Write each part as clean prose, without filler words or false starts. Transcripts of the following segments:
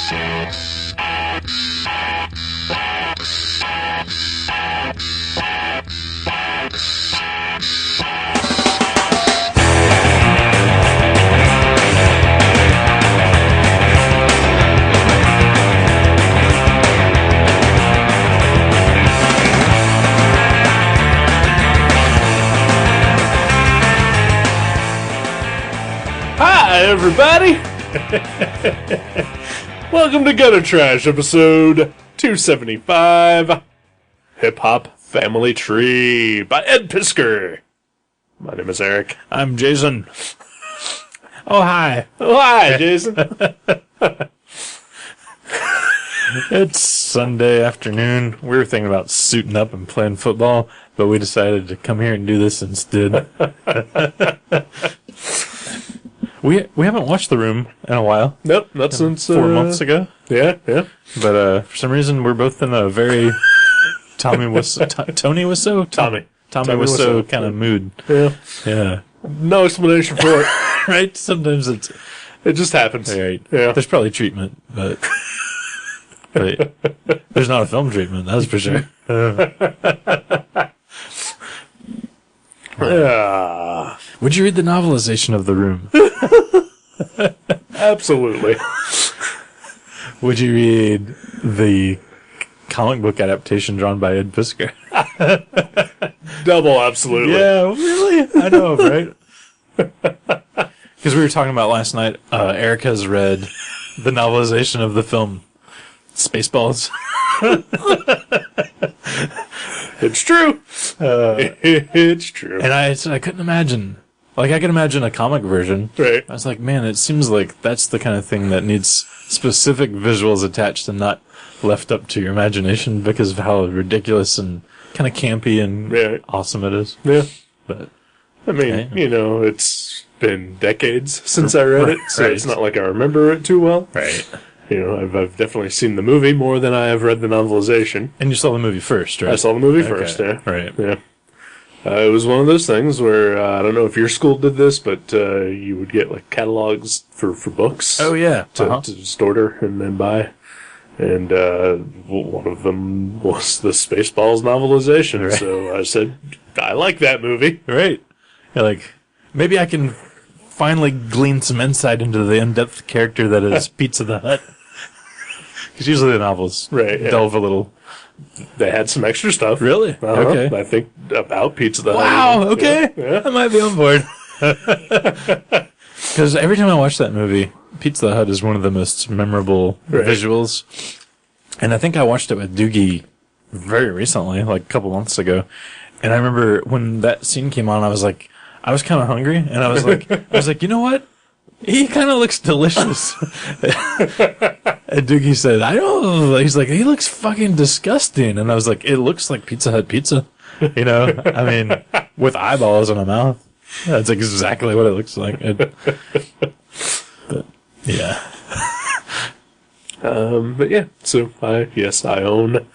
Hi, everybody! Welcome to Gutter Trash, episode 275, Hip Hop Family Tree by Ed Pisker. My name is Eric. I'm Jason. Oh, hi. Oh, hi, Jason. It's Sunday afternoon. We were thinking about suiting up and playing football, but we decided to come here and do this instead. We haven't watched The Room in a while. Nope, not since 4 months ago. Yeah. But for some reason, we're both in a very Tommy Wiseau kind of mood. Yeah. No explanation for it. Right? Sometimes it just happens. Right. Yeah. There's probably treatment, but there's not a film treatment, that's for sure. Yeah. Would you read the novelization of The Room? Absolutely. Would you read the comic book adaptation drawn by Ed Pisker? Double absolutely. Yeah, really? I know, right? Because we were talking about last night, Eric has read the novelization of the film Spaceballs. It's true. It's true. And I couldn't imagine. Like, I could imagine a comic version. Right. I was like, man, it seems like that's the kind of thing that needs specific visuals attached and not left up to your imagination because of how ridiculous and kind of campy and awesome it is. Yeah. But I mean, it's been decades since I read it, so it's not like I remember it too well. Right. I've definitely seen the movie more than I have read the novelization. And you saw the movie first, right? I saw the movie first, yeah. Right. Yeah. It was one of those things where, I don't know if your school did this, but you would get like catalogs for books. Oh, yeah. To just order and then buy. And one of them was the Spaceballs novelization. Right. So I said, I like that movie. Right. Yeah, like, maybe I can finally glean some insight into the in-depth character that is Pizza the Hut. Because usually the novels delve a little. They had some extra stuff. Really? Okay. I think about Pizza the Hut. Wow, okay. Yeah. I might be on board. Because every time I watch that movie, Pizza the Hut is one of the most memorable visuals. And I think I watched it with Doogie very recently, like a couple months ago. And I remember when that scene came on, I was kind of hungry. And I was like, you know what? He kind of looks delicious. And Doogie said, I don't. He's like, he looks fucking disgusting. And I was like, it looks like Pizza Hut pizza. I mean, with eyeballs and a mouth. That's exactly what it looks like. But, yeah. But yeah, so I own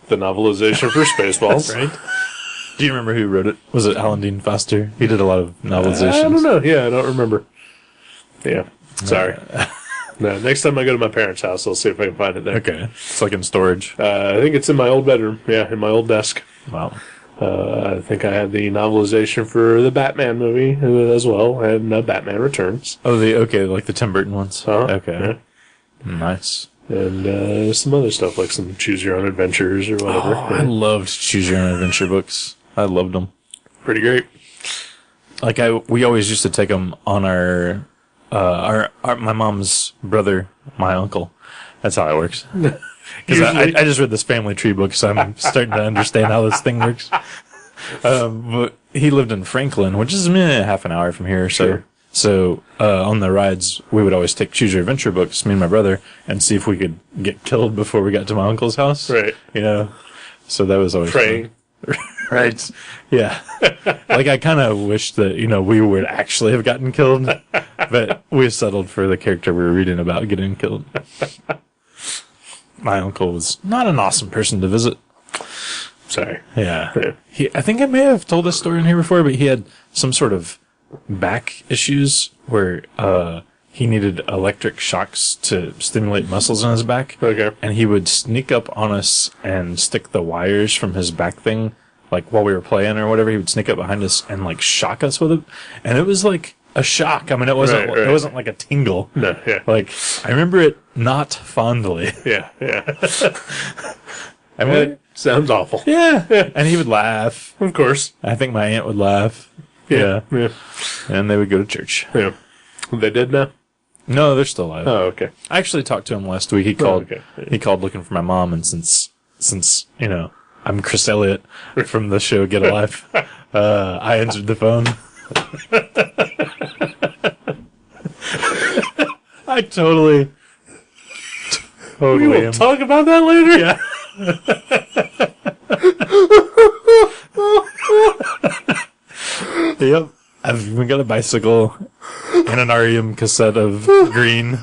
the novelization for Spaceballs. Right. Do you remember who wrote it? Was it Alan Dean Foster? He did a lot of novelizations. I don't know. Yeah, I don't remember. Yeah. Sorry. No, next time I go to my parents' house, I'll see if I can find it there. Okay. It's like in storage. I think it's in my old bedroom. Yeah, in my old desk. Wow. I think I had the novelization for the Batman movie as well, and Batman Returns. Oh, like the Tim Burton ones? Okay. Yeah. Nice. And some other stuff, like some Choose Your Own Adventures or whatever. Oh, I loved Choose Your Own Adventure books. I loved them. Pretty great. Like, we always used to take them on our my mom's brother, my uncle. That's how it works. Because I just read this family tree book, so I'm starting to understand how this thing works. But he lived in Franklin, which is half an hour from here or so. Sure. So on the rides, we would always take Choose Your Adventure books, me and my brother, and see if we could get killed before we got to my uncle's house. Right. So that was always praying. Right. Yeah. Like, I kind of wish that, we would actually have gotten killed, but we settled for the character we were reading about getting killed. My uncle was not an awesome person to visit. Sorry. Yeah. I think I may have told this story in here before, but he had some sort of back issues where, he needed electric shocks to stimulate muscles in his back. Okay. And he would sneak up on us and stick the wires from his back thing, like while we were playing or whatever. He would sneak up behind us and like shock us with it. And it was like a shock. I mean, it wasn't Right. it wasn't like a tingle. No, yeah. Like, I remember it not fondly. Yeah. I mean, It sounds awful. yeah. And he would laugh. Of course. I think my aunt would laugh. Yeah. And they would go to church. Yeah. They did now? No, they're still alive. Oh, okay. I actually talked to him last week. He called. okay. He called looking for my mom, and since I'm Chris Elliott from the show Get a Life, I answered the phone. I totally We will am. talk about that later? Yeah. Yep. I've even got a bicycle and an REM cassette of Green.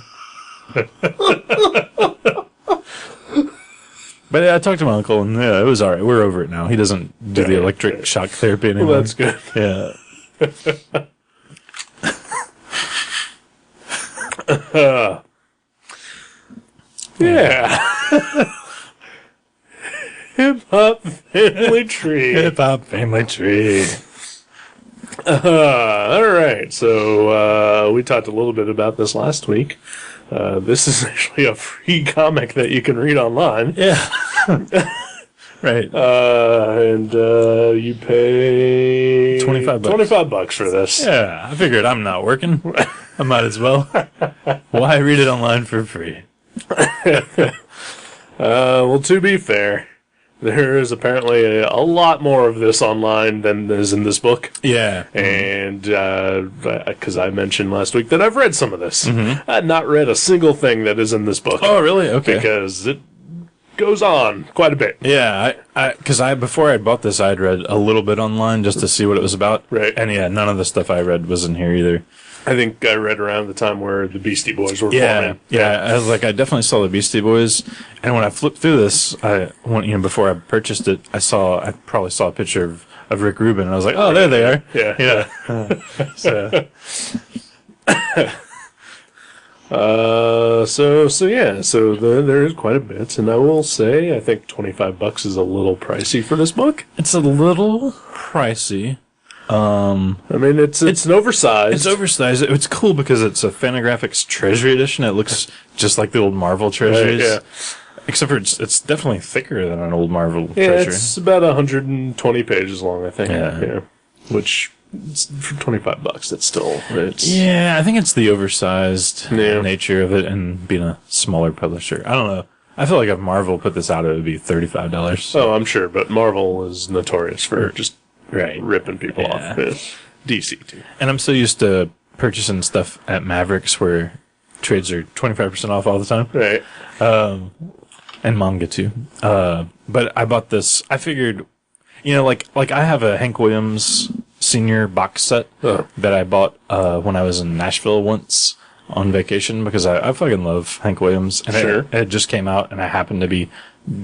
But yeah, I talked to my uncle, and yeah, it was all right. We're over it now. He doesn't do the electric shock therapy anymore. Well, that's good. Yeah. Yeah. Hip Hop Family Tree. Hip Hop Family Tree. All right. So we talked a little bit about this last week. This is actually a free comic that you can read online. Yeah. Right. And you pay $25. $25 for this. Yeah, I figured I'm not working. I might as well. Why read it online for free? Well, to be fair, there is apparently a lot more of this online than is in this book. Yeah. And because I mentioned last week that I've read some of this. I've not read a single thing that is in this book. Oh, really? Okay. Because it goes on quite a bit. Yeah, because before I bought this, I'd read a little bit online just to see what it was about. Right. And yeah, none of the stuff I read was in here either. I think I read around the time where the Beastie Boys were forming. Yeah. I was like, I definitely saw the Beastie Boys, and when I flipped through this, before I purchased it, I probably saw a picture of Rick Rubin, and I was like, oh, there they are. Yeah. So there is quite a bit, and I will say I think $25 is a little pricey for this book. it's a little pricey. I mean, it's an oversized. It's oversized. It's cool because it's a Fantagraphics Treasury Edition. It looks just like the old Marvel treasuries. Right, yeah. Except for it's definitely thicker than an old Marvel Yeah, treasury. it's about 120 pages long, I think. Yeah. Which for $25, it's Yeah, I think it's the oversized Yeah. nature of it and being a smaller publisher. I don't know. I feel like if Marvel put this out, it would be $35. Oh, I'm sure, but Marvel is notorious for just Right. ripping people Yeah. off. Yeah. DC too. And I'm so used to purchasing stuff at Mavericks where trades are 25% off all the time. Right. And manga too. But I bought this. I figured, like I have a Hank Williams Senior box set that I bought when I was in Nashville once on vacation because I fucking love Hank Williams. And Sure. it just came out, and I happened to be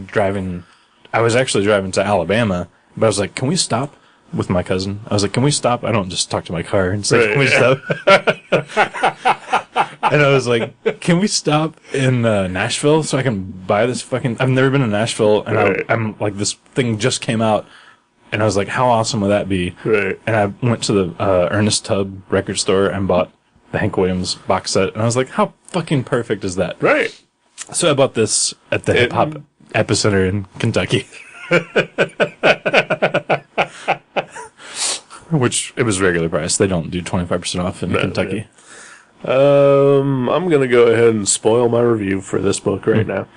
driving. I was actually driving to Alabama, but I was like, "Can we stop?" With my cousin, I was like, "Can we stop?" I don't just talk to my car and say, Right, "Can we stop?" And I was like, "Can we stop in Nashville so I can buy this fucking?" I've never been to Nashville, and Right. I'm like, this thing just came out, and I was like, "How awesome would that be?" Right. And I went to the Ernest Tubb record store and bought the Hank Williams box set, and I was like, "How fucking perfect is that?" Right. So I bought this at the Hip Hop Epicenter in Kentucky. Which, it was regular price. They don't do 25% off in Kentucky. I'm going to go ahead and spoil my review for this book right now.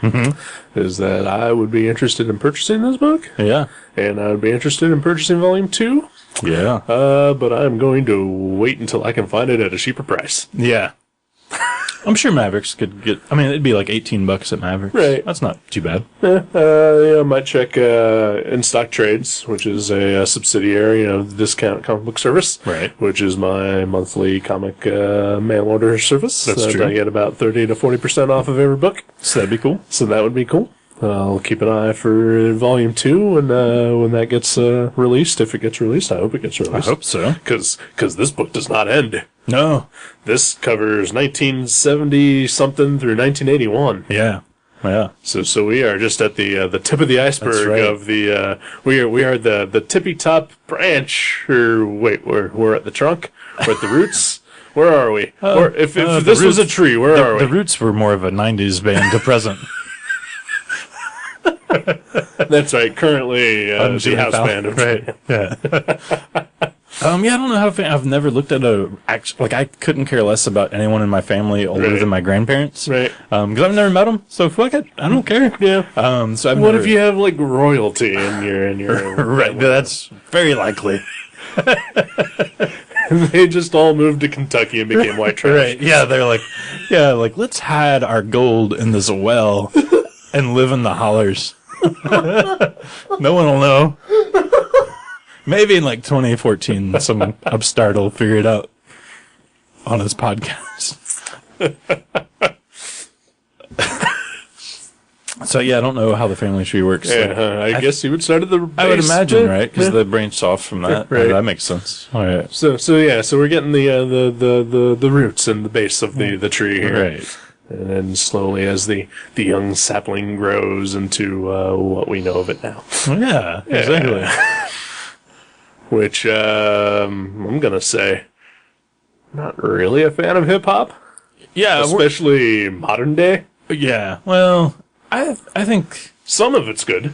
Is that I would be interested in purchasing this book, Yeah. and I would be interested in purchasing Volume 2, Yeah. but I'm going to wait until I can find it at a cheaper price. Yeah. I'm sure Mavericks could get, it'd be like $18 at Mavericks. Right. That's not too bad. I might check In Stock Trades, which is a subsidiary of the Discount Comic Book Service. Right. Which is my monthly comic mail order service. That's true. I get about 30 to 40% off of every book. So that'd be cool. So that would be cool. I'll keep an eye for Volume 2 when that gets released. If it gets released, I hope it gets released. I hope so. Because this book does not end. No. This covers 1970-something through 1981. Yeah. Yeah. So we are just at the tip of the iceberg of the we are the tippy top branch. Or wait, we're at the trunk. We're at the roots. Where are we? Or if this was a tree, where are we? The Roots were more of a '90s band to present. That's right. Currently, the house band. Right. Yeah. I don't know how I've never looked at I couldn't care less about anyone in my family older than my grandparents. Right. Because I've never met them, so fuck it. I don't care. Yeah. What if you have like royalty in your right? That's very likely. They just all moved to Kentucky and became white trash. Right. Yeah, they're like, let's hide our gold in this well and live in the hollers. No one will know. Maybe in like 2014, some upstart will figure it out on his podcast. So I don't know how the family tree works. Yeah, I guess you would start at the base. I would imagine, right? Because they branched off from that. Right. That makes sense. All right. So we're getting the roots and the base of the tree here. Right. And then slowly, as the young sapling grows into what we know of it now. Yeah, exactly. Which I'm gonna say, not really a fan of hip hop. Yeah, especially modern day. Yeah. Well, I think some of it's good.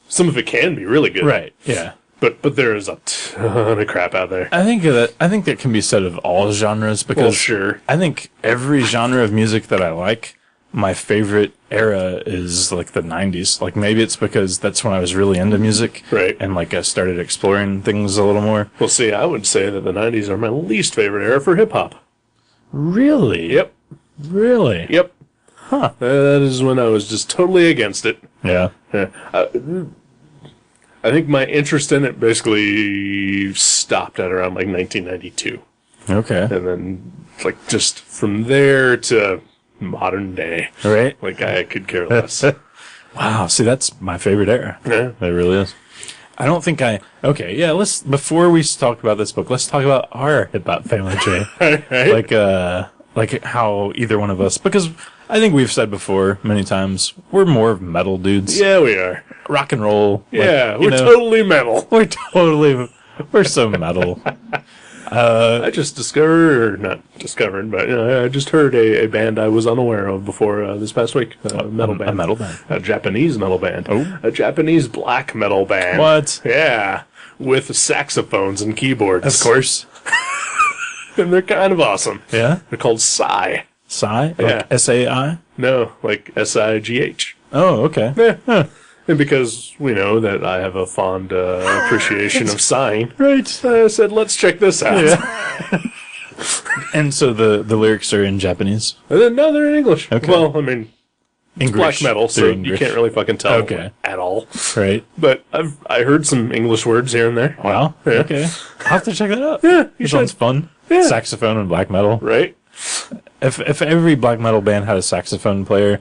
Some of it can be really good. Right. Yeah. But there is a ton of crap out there. I think that can be said of all genres because sure. I think every genre of music that I like, my favorite era is like the 90s. Like maybe it's because that's when I was really into music. Right. And like I started exploring things a little more. Well, see, I would say that the 90s are my least favorite era for hip hop. Really? Yep. Really? Yep. Huh. That is when I was just totally against it. Yeah. I think my interest in it basically stopped at around like 1992. Okay. And then like just from there to modern day. Right. Like I could care less. Wow. See, that's my favorite era. Yeah. It really is. I don't think okay, yeah, before we talk about this book, let's talk about our hip hop family tree. Right. Like how either one of us, because I think we've said before many times, we're more of metal dudes. Yeah, we are. Rock and roll. Yeah, we're totally metal. We're so metal. I just I just heard a band I was unaware of before this past week. A metal band. A metal band. A Japanese metal band. Oh. A Japanese black metal band. What? Yeah. With saxophones and keyboards. Of course. And they're kind of awesome. Yeah? They're called Psy. Psy? Yeah. Like S-A-I? No, like S-I-G-H. Oh, okay. Yeah. Huh. And because we know that I have a fond appreciation of sighing, Right. I said, let's check this out. Yeah. And so the lyrics are in Japanese? And then, no, they're in English. Okay. Well, I mean, it's black metal, so you can't really fucking tell at all. Right. But I heard some English words here and there. Wow. Yeah. Okay. I'll have to check that out. Yeah, you It sounds should. fun. Yeah. Saxophone and black metal. Right? If every black metal band had a saxophone player,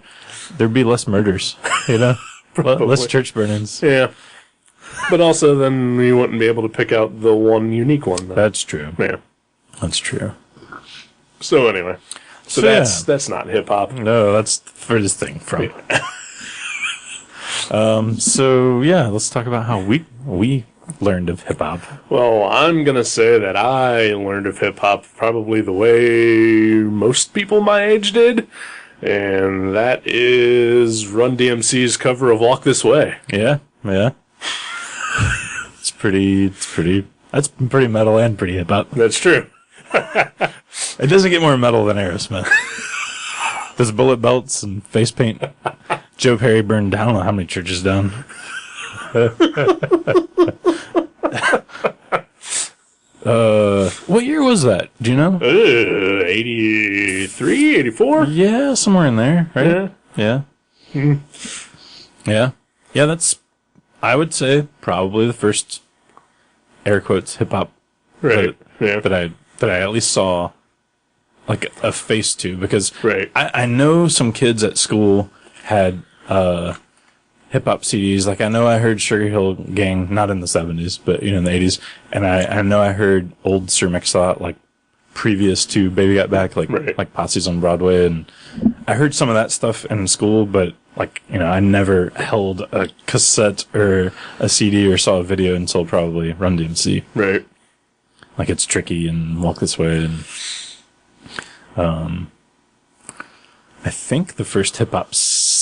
there'd be less murders, you know? Less church burn-ins. Yeah. But also, then we wouldn't be able to pick out the one unique one. Though. That's true. Yeah. That's true. So anyway. So that's not hip-hop. No, that's the furthest thing from. So yeah, let's talk about how we learned of hip-hop. Well, I'm going to say that I learned of hip-hop probably the way most people my age did. And that is Run DMC's cover of Walk This Way. Yeah, yeah. That's pretty metal and pretty hip hop. That's true. It doesn't get more metal than Aerosmith. There's bullet belts and face paint. Joe Perry burned down, I don't know how many churches down. What year was that? Do you know? 83, 84? Yeah, somewhere in there, right? Yeah. Yeah. Yeah, that's, I would say, probably the first, air quotes, hip-hop Right. that I at least saw, like, a face to, because Right. I know some kids at school had hip-hop CDs. Like, I know I heard Sugar Hill Gang, not in the 70s, but, in the 80s, and I know I heard old Sir Mix-a-Lot, like, previous to Baby Got Back, like Posse's on Broadway, and I heard some of that stuff in school, but I never held a cassette or a CD or saw a video until probably Run DMC. Right. Like It's Tricky and Walk This Way, and I think the first hip hop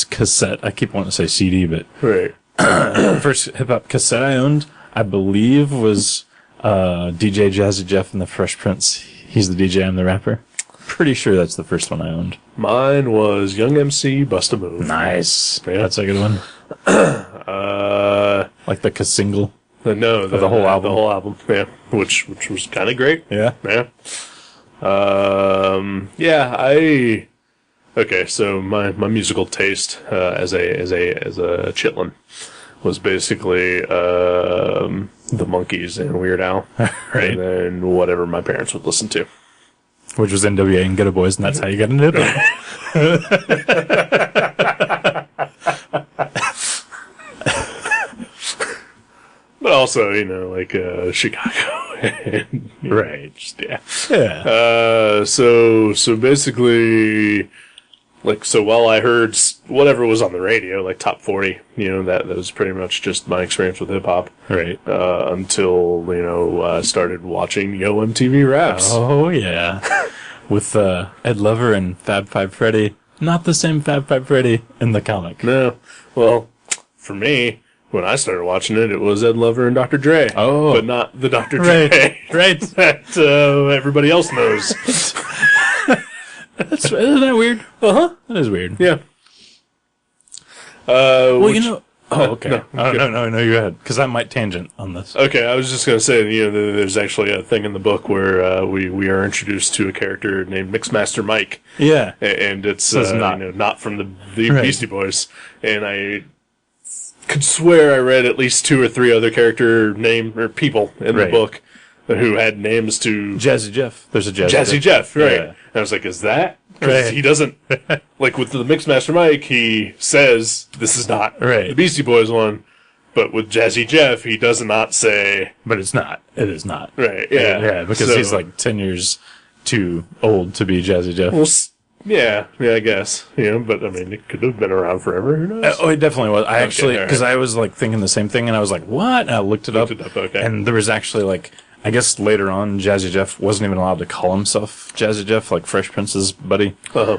cassette, I keep wanting to say CD, but right. The first hip hop cassette I owned, I believe, was DJ Jazzy Jeff and the Fresh Prince. He's the DJ, I'm the rapper. Pretty sure that's the first one I owned. Mine was Young MC, Bust a Move. Nice. Yeah. That's a good one. Like the single? No, the whole album. The whole album, yeah. Which was kind of great. Yeah. Yeah. Okay, so my musical taste as a chitlin was basically the Monkees and Weird Al, right? And then whatever my parents would listen to, which was NWA and Ghetto Boys, and that's how you got into it. But also, Chicago, and, right? Yeah. So basically. So while I heard whatever was on the radio, like Top 40, that was pretty much just my experience with hip hop. Right. Until, I started watching Yo MTV Raps. Oh, yeah. With Ed Lover and Fab Five Freddy. Not the same Fab Five Freddy in the comic. No. Well, for me, when I started watching it, it was Ed Lover and Dr. Dre. Oh. But not the Dr. Dre. Right. That everybody else knows. Isn't that weird? Uh-huh. That is weird. Yeah. Oh, okay. No, No, you go ahead. Because I might tangent on this. Okay, I was just going to say, there's actually a thing in the book where we are introduced to a character named Mixmaster Mike. Yeah. And it's not from the right. Beastie Boys. And I could swear I read at least 2 or 3 other character name or people in the book who had names to... Jazzy Jeff. There's a Jazzy Jeff, right. Yeah. And I was like, is that? Because he doesn't... Like, with the Mixmaster Mike, he says, this is not the Beastie Boys one. But with Jazzy Jeff, he does not say... But it's not. It is not. Right, yeah. Yeah, because he's like 10 years too old to be Jazzy Jeff. Well, yeah, I guess. But, I mean, it could have been around forever. Who knows? It definitely was. I actually... Because I was, thinking the same thing, and I was like, what? And I looked it up. Okay. And there was actually, I guess later on, Jazzy Jeff wasn't even allowed to call himself Jazzy Jeff, like Fresh Prince's buddy. Uh-huh.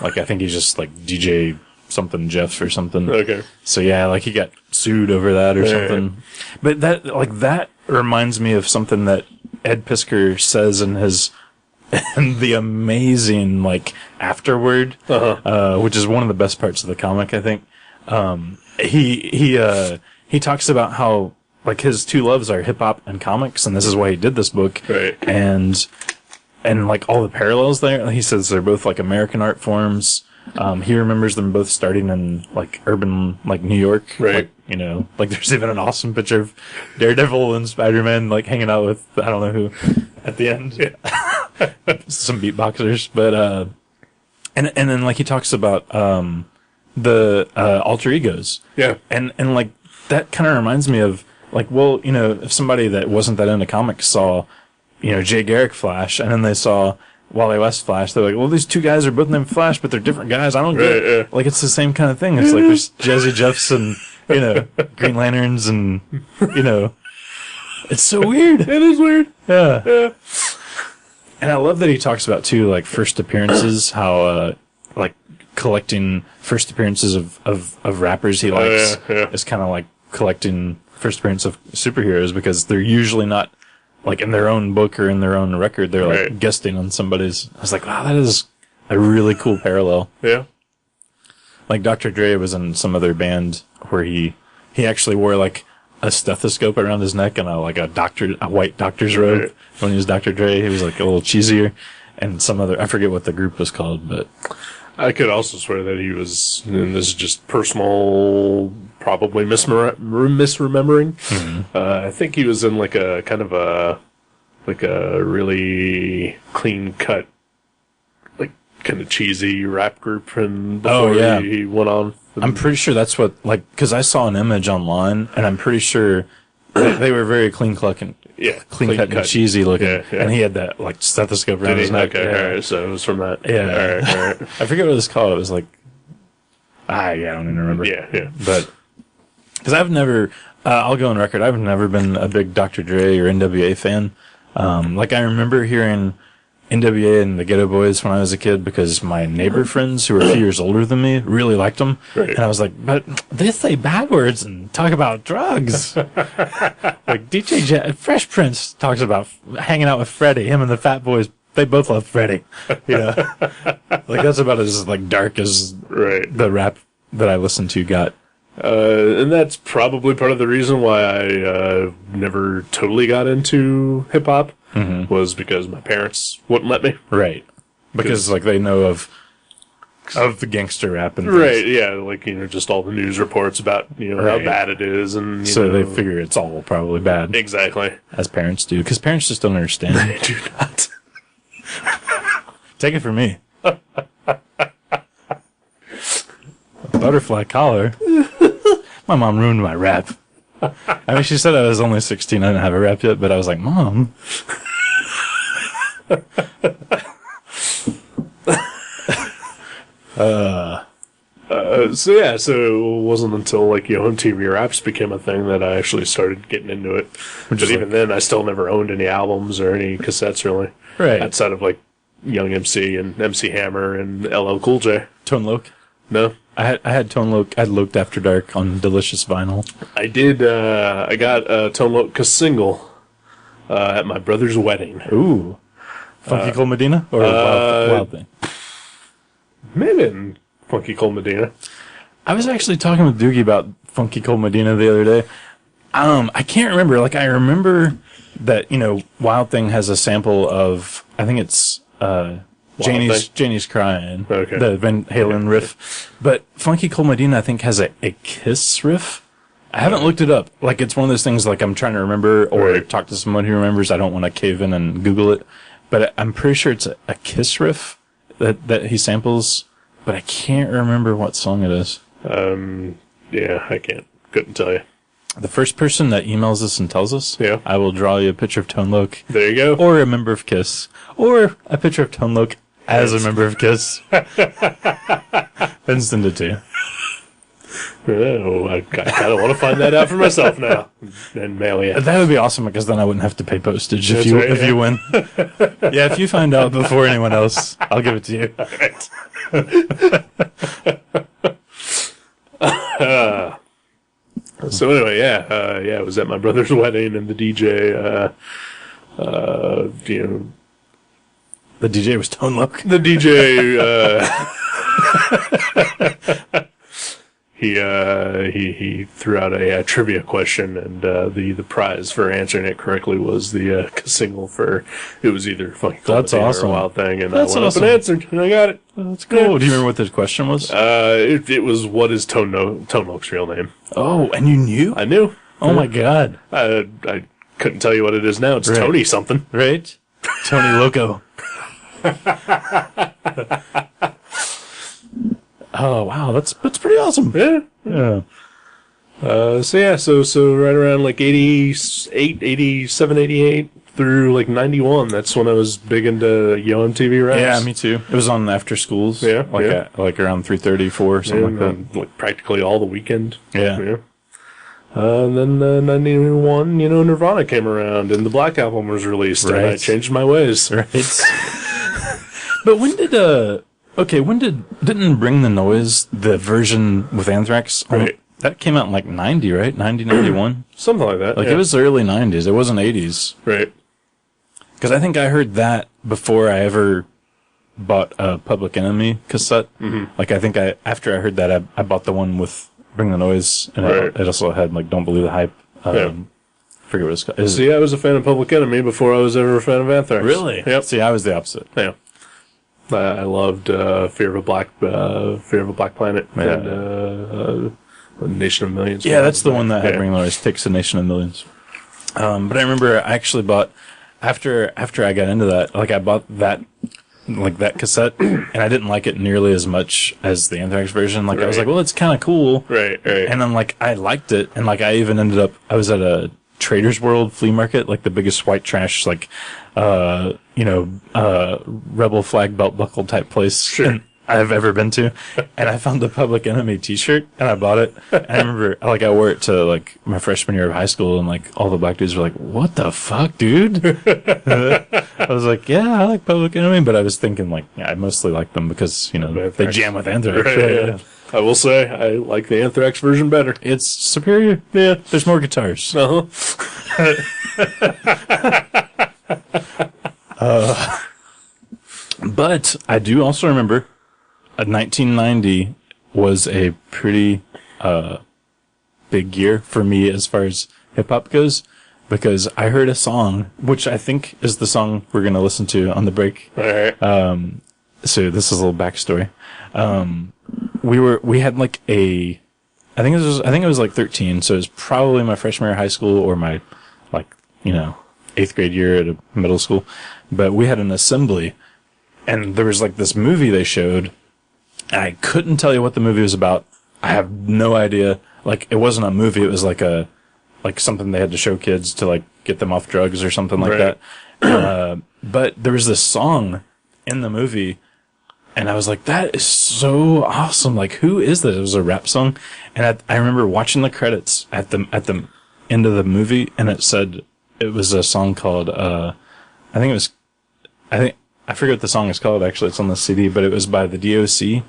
I think he's just DJ something Jeff or something. Okay. So yeah, he got sued over that or something. But that reminds me of something that Ed Piskor says in the amazing afterword, which is one of the best parts of the comic, I think. He talks about how his 2 loves are hip hop and comics, and this is why he did this book. Right. And all the parallels there. He says they're both American art forms. He remembers them both starting in urban New York. Right. There's even an awesome picture of Daredevil and Spider-Man hanging out with I don't know who at the end. Yeah. Some beatboxers, but and then he talks about the alter egos. Yeah. And that kind of reminds me of if somebody that wasn't that into comics saw, Jay Garrick Flash, and then they saw Wally West Flash, they're like, well, these 2 guys are both named Flash, but they're different guys. I don't get it. Yeah. It's the same kind of thing. It's there's Jazzy Jeffs and, Green Lanterns and, it's so weird. It is weird. Yeah. And I love that he talks about, too, first appearances, how, collecting first appearances of rappers he likes is kind of collecting first appearance of superheroes, because they're usually not in their own book or in their own record. They're guesting on somebody's. I was like, wow, that is a really cool parallel. Yeah. Dr. Dre was in some other band where he actually wore a stethoscope around his neck and a white doctor's robe when he was Dr. Dre. He was a little cheesier, and some other, I forget what the group was called, but I could also swear that he was, and this is just personal, probably misremembering. Mm-hmm. I think he was in a kind of a really clean cut, kind of cheesy rap group, and before he went on. I'm pretty sure that's what, because I saw an image online, and I'm pretty sure they were very clean cut and cheesy looking, and he had that like stethoscope around his neck. Okay, all right, so it was from that. Yeah, all right. I forget what it was called. It was like, I don't even remember. Yeah. But because I've never, I'll go on record. I've never been a big Dr. Dre or NWA fan. Like I remember hearing NWA and the Ghetto Boys when I was a kid because my neighbor friends who were a few years older than me really liked them. Right. And I was like, but they say bad words and talk about drugs. Like Fresh Prince talks about hanging out with Freddie. Him and the Fat Boys, they both love Freddie. You know? Like that's about as like dark as the rap that I listened to got. And that's probably part of the reason why I never totally got into hip-hop. Was because my parents wouldn't let me. Right. Because, like, they know of the gangster rap and things. Right, yeah. Like, just all the news reports about, how bad it is. And so they figure it's all probably bad. Exactly. As parents do. Because parents just don't understand. They do not. Take it from me. A butterfly collar. My mom ruined my rap. I mean, she said I was only 16. I didn't have a rap yet, but I was like, Mom. So it wasn't until like MTV Raps became a thing that I actually started getting into it. But even then, I still never owned any albums or any cassettes really. Right. Outside of like Young MC and MC Hammer and LL Cool J. Tone Loc? No. I had Tone Loc. I had Loked After Dark on Delicious Vinyl. I did. I got Tone Loc single at my brother's wedding. Ooh. Funky Cold Medina? Or Wild Thing? Maybe in Funky Cold Medina. I was actually talking with Doogie about Funky Cold Medina the other day. I can't remember. Like, I remember that, Wild Thing has a sample of, I think it's Janie's Crying. Okay. The Van Halen riff. But Funky Cold Medina, I think, has a Kiss riff. I haven't looked it up. Like, it's one of those things, like, I'm trying to remember or talk to someone who remembers. I don't want to cave in and Google it. But I'm pretty sure it's a Kiss riff that he samples. But I can't remember what song it is. Yeah, I couldn't tell you. The first person that emails us and tells us, yeah, I will draw you a picture of Tone Loc. There you go. Or a member of Kiss. Or a picture of Tone Loc as a member of Kiss. Then send it to you. Oh, I kind of want to find that out for myself now. And mail you. That would be awesome because then I wouldn't have to pay postage if you win. Yeah, if you find out before anyone else, I'll give it to you. All right. So anyway, I was at my brother's wedding, and the DJ, the DJ was Tone Loc. The DJ, he threw out a trivia question, and the prize for answering it correctly was the single for it was either Funky Cold or Wild Thing, and I went up and answered, and I got it. That's cool. Yeah. Do you remember what the question was? It was, what is Tone Loc's real name? Oh, and you knew? I knew. Oh my God. I couldn't tell you what it is now. It's Tony something. Right? Tony Loco. Oh, wow. That's pretty awesome. Yeah. So right around like 88, 87, 88 through like 91, that's when I was big into MTV Raps. Yeah, me too. It was on after schools. Yeah. Like around 3:30, 4, something like that. Like practically all the weekend. Yeah. And then 91, Nirvana came around and the Black Album was released, and I changed my ways. Right. But when didn't Bring the Noise, the version with Anthrax? Right. That came out in like 90, right? 90, 91? Something like that. Like it was the early 90s. It wasn't 80s. Right. Because I think I heard that before I ever bought a Public Enemy cassette. Mm-hmm. Like I think after I heard that, I bought the one with Bring the Noise, and it also had like Don't Believe the Hype. Forget what it's called. See, I was a fan of Public Enemy before I was ever a fan of Anthrax. Really? Yep. See, I was the opposite. Yeah. I loved Fear of a Black Planet and Nation of Millions. Yeah, that's the one that had Bring the Noise. Takes a Nation of Millions. But I remember I actually bought after I got into that. Like I bought that cassette, and I didn't like it nearly as much as the Anthrax version. Like I was like, well, it's kind of cool. Right. And then like I liked it, and like I even ended up. I was at a Trader's World flea market, like the biggest white trash, like, rebel flag belt buckle type place I've ever been to. And I found the Public Enemy t-shirt and I bought it. And I remember, like, I wore it to, like, my freshman year of high school, and, like, all the black dudes were like, what the fuck, dude? I was like, yeah, I like Public Enemy, but I was thinking, like, yeah, I mostly like them because, they jam with Anthrax. Right, yeah. I will say, I like the Anthrax version better. It's superior. Yeah, there's more guitars. But I do also remember 1990 was a pretty big year for me as far as hip-hop goes, because I heard a song, which I think is the song we're going to listen to on the break. All right. So this is a little backstory. We had like I think it was like 13, so it was probably my freshman year of high school or my, 8th grade year at a middle school. But we had an assembly, and there was like this movie they showed, and I couldn't tell you what the movie was about. I have no idea. Like, it wasn't a movie, it was like something they had to show kids to like get them off drugs or something like that. But there was this song in the movie, and I was like, that is so awesome. Like, who is that? It was a rap song. And I remember watching the credits at the end of the movie, and it said it was a song called, I forget what the song is called, actually. It's on the CD, but it was by the DOC.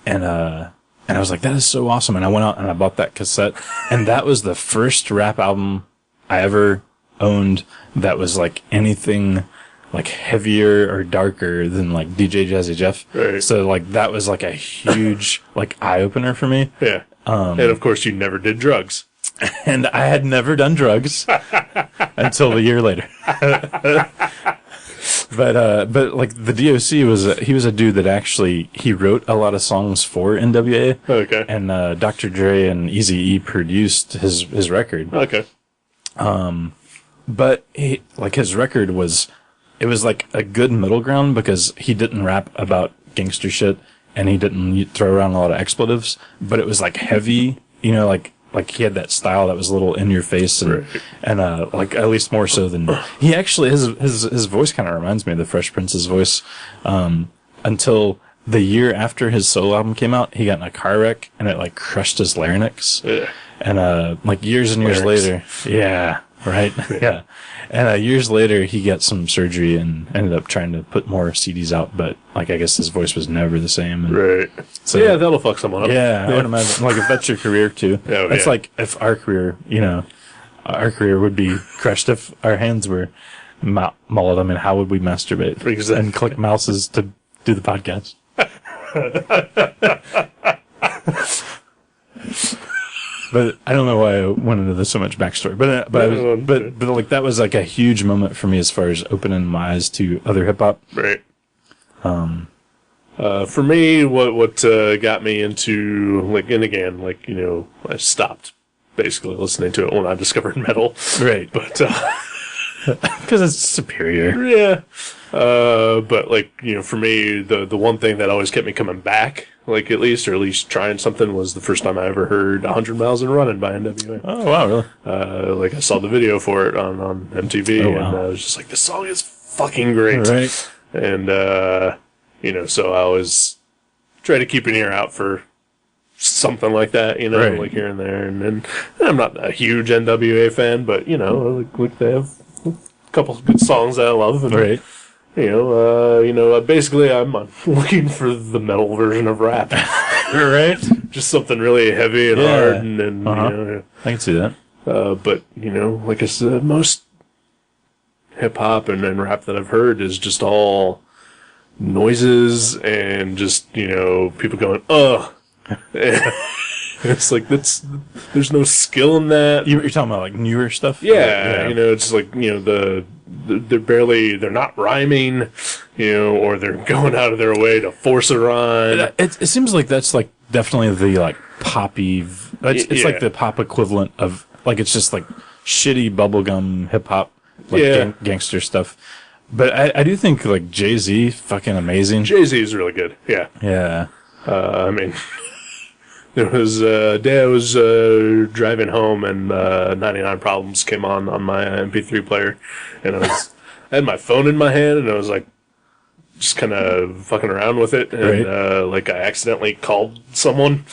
And I was like, that is so awesome. And I went out and I bought that cassette, and that was the first rap album I ever owned that was like anything like heavier or darker than like DJ Jazzy Jeff. Right. So like that was like a huge like eye opener for me. Yeah. And of course you never did drugs. And I had never done drugs until a year later. But like the DOC he was a dude that actually, he wrote a lot of songs for NWA. Okay. And Dr. Dre and Eazy-E produced his record. Okay. But his record was like a good middle ground, because he didn't rap about gangster shit and he didn't throw around a lot of expletives, but it was like heavy, like he had that style that was a little in your face, and like at least more so than he actually, his voice kind of reminds me of the Fresh Prince's voice, until the year after his solo album came out. He got in a car wreck and it like crushed his larynx. Yeah. And like years and years later, yeah, right, yeah. And years later, he got some surgery and ended up trying to put more CDs out, but like I guess his voice was never the same. And right. So yeah, that'll fuck someone up. Yeah, I would imagine. Like if that's your career too, it's like if our career, our career would be crushed if our hands were mauled. I mean, how would we masturbate and click mouses to do the podcast? But I don't know why I went into this so much backstory. But like that was like a huge moment for me as far as opening my eyes to other hip hop. Right. For me, what got me into I stopped basically listening to it when I discovered metal. Right. But because it's superior. Yeah. But for me, the one thing that always kept me coming back, at least trying something, was the first time I ever heard 100 Miles and Running by NWA. Oh, wow, really? I saw the video for it on MTV, and I was just like, this song is fucking great. Right. And, so I always try to keep an ear out for something like that, right. Like here and there. And I'm not a huge NWA fan, but, they have a couple of good songs that I love. And, right. Basically I'm looking for the metal version of rap. Right. Just something really heavy and hard, and I can see that. But like I said, most hip hop and rap that I've heard is just all noises and just people going It's like there's no skill in that. You're talking about like newer stuff? Yeah. It's like they're not rhyming, or they're going out of their way to force a rhyme. It seems like that's like definitely the like poppy. It's like the pop equivalent of like, it's just like shitty bubblegum hip hop, like gangster stuff. But I do think like Jay-Z fucking amazing. Jay-Z is really good. Yeah. Yeah. I mean, There was a day I was driving home, and 99 Problems came on my MP3 player, and I had my phone in my hand, and I was like, just kind of fucking around with it, and I accidentally called someone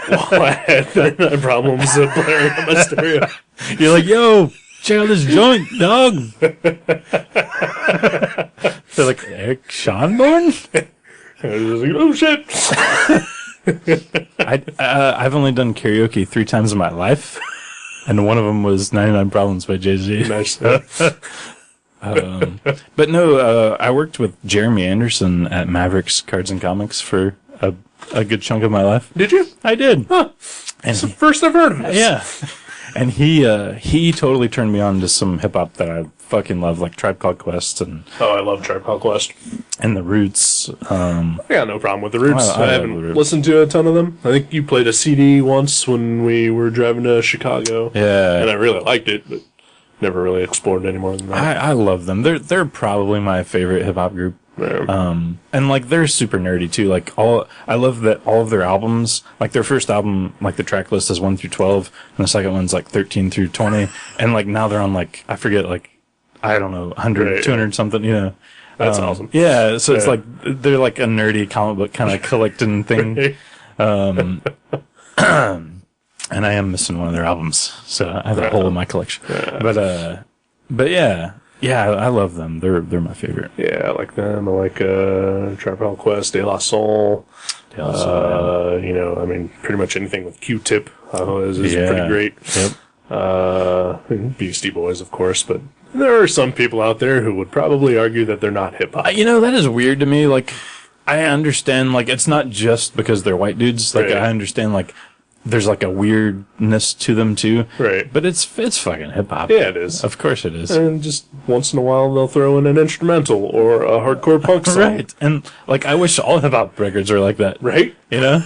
while I had 99 Problems blaring on my stereo. You're like, yo, check out this joint, dog. They're like, Eric Schonborn? I was like, oh shit. I've only done karaoke 3 times in my life, and one of them was 99 Problems by Jay-Z. Nice. But no, I worked with Jeremy Anderson at Mavericks Cards and Comics for a good chunk of my life. Did you? I did. Huh. It's the first I've heard of this. Yeah. And he totally turned me on to some hip hop that I fucking love, like Tribe Called Quest and I love Tribe Called Quest and the Roots. I got no problem with the Roots. I I haven't listened to a ton of them. I think you played a CD once when we were driving to Chicago. Yeah, and I really liked it, but never really explored any more than that. I love them. They're probably my favorite hip hop group. Yeah. And like they're super nerdy too. Like I love that all of their albums, like their first album, like the track list is 1 through 12, and the second one's like 13 through 20, and like now they're on like I forget, like I don't know, 100, 200 something, you know. That's awesome. Yeah, so it's like they're like a nerdy comic book kind of collecting thing. And I am missing one of their albums, so I have a hole in my collection. But yeah, I love them. They're my favorite. Yeah, I like them. I like Tribe Called Quest, De La Soul. You know, I mean, pretty much anything with Q-Tip is pretty great. Yep. Beastie Boys, of course, but there are some people out there who would probably argue that they're not hip-hop. You know, that is weird to me. Like, I understand, like, it's not just because they're white dudes. Like, I understand, like, there's, like, a weirdness to them, too. Right. But it's fucking hip-hop. Yeah, it is. Of course it is. And just once in a while, they'll throw in an instrumental or a hardcore punk song. Right. And, like, I wish all hip-hop records were like that. Right? You know?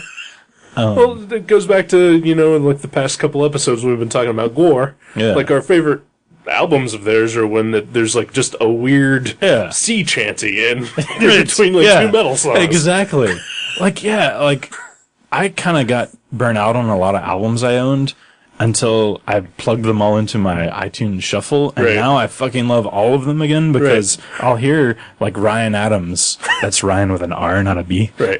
Well, it goes back to, you know, like the past couple episodes we've been talking about gore. Yeah. Like, our favorite albums of theirs are when there's, like, just a weird sea chanty in between, like, two metal songs. Exactly. Like, I kind of got burnt out on a lot of albums I owned until I plugged them all into my iTunes shuffle, and now I fucking love all of them again because I'll hear, like, Ryan Adams. That's Ryan with an R, not a B. Right.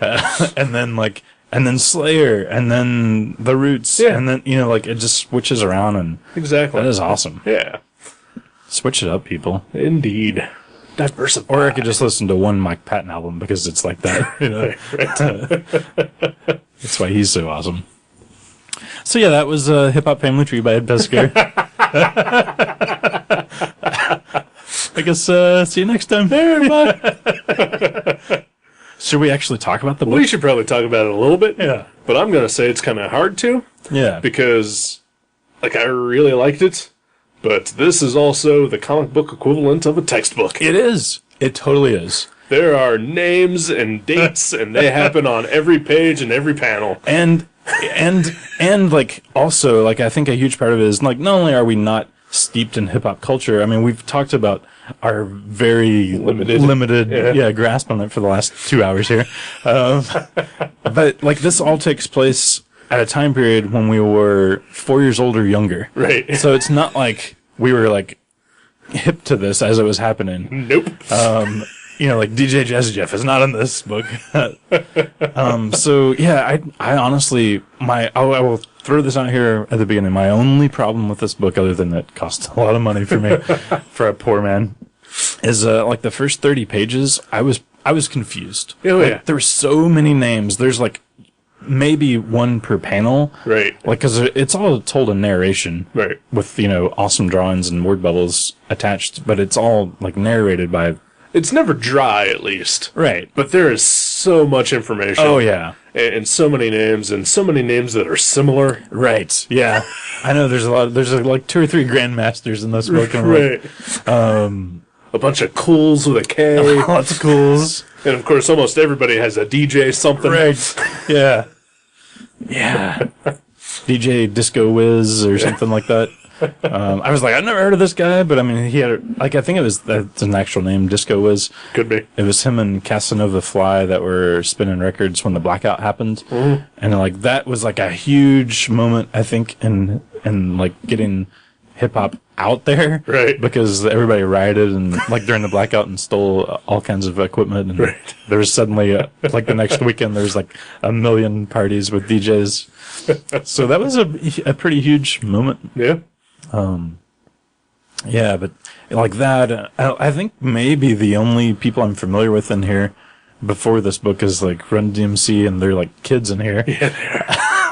And then Slayer, and then The Roots, and then, you know, like, it just switches around, and exactly. That is awesome. Yeah. Switch it up, people. Indeed. Diversify. Or I could just listen to one Mike Patton album because it's like that, you know. That's why he's so awesome. So yeah, that was Hip Hop Family Tree by Ed Piskor. I guess see you next time. Bye. Should we actually talk about the book? We should probably talk about it a little bit. Yeah. But I'm going to say it's kind of hard to. Yeah. Because, like, I really liked it, but this is also the comic book equivalent of a textbook. It is. It totally is. There are names and dates, and they happen on every page and every panel. And like, also, like, I think a huge part of it is, like, not only are we not steeped in hip-hop culture, I mean, we've talked about our very limited grasp on it for the last 2 hours here. But, like, this all takes place at a time period when we were 4 years old or younger. Right. So it's not like we were, like, hip to this as it was happening. Nope. You know, like, DJ Jazzy Jeff is not in this book. So, yeah, I honestly, I will throw this out here at the beginning. My only problem with this book, other than it cost a lot of money for me, for a poor man, is, like, the first 30 pages, I was confused. Oh, like, yeah. there were so many names. There's, like, maybe one per panel. Right. Like, because it's all told in narration. Right. With, you know, awesome drawings and word bubbles attached, but it's all, like, narrated by... It's never dry, at least. Right. But there is so much information. Oh, yeah. And so many names that are similar. Right. Yeah. I know there's like 2 or 3 grandmasters in this book. Right. A bunch of cools with a K. Lots of cools. And, of course, almost everybody has a DJ something. Right. Yeah. Yeah. DJ Disco Wiz or something like that. I was like, I've never heard of this guy, but I mean, he had, like, I think that's an actual name, Disco was. Could be. It was him and Casanova Fly that were spinning records when the blackout happened. Mm-hmm. And, like, that was, like, a huge moment, I think, in like, getting hip-hop out there. Right. Because everybody rioted and, like, during the blackout and stole all kinds of equipment. And there was suddenly, like, the next weekend, there was, like, 1 million parties with DJs. So that was a pretty huge moment. Yeah. Yeah, but like that, I think maybe the only people I'm familiar with in here before this book is like Run DMC, and they're like kids in here,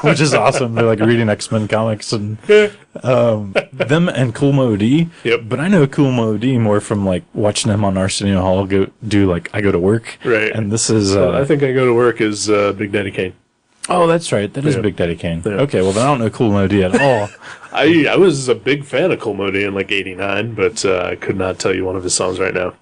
which is awesome. They're like reading X-Men comics and them and Cool Mo D. Yep. But I know Cool Mo D more from like watching him on Arsenio Hall do like I Go to Work. Right. And this is I think I Go to Work is Big Daddy Kane. Oh, that's right. That is Big Daddy Kane. Yeah. Okay, well then I don't know Cool Mo D at all. I was a big fan of Cool Mo D in like '89, but I could not tell you one of his songs right now.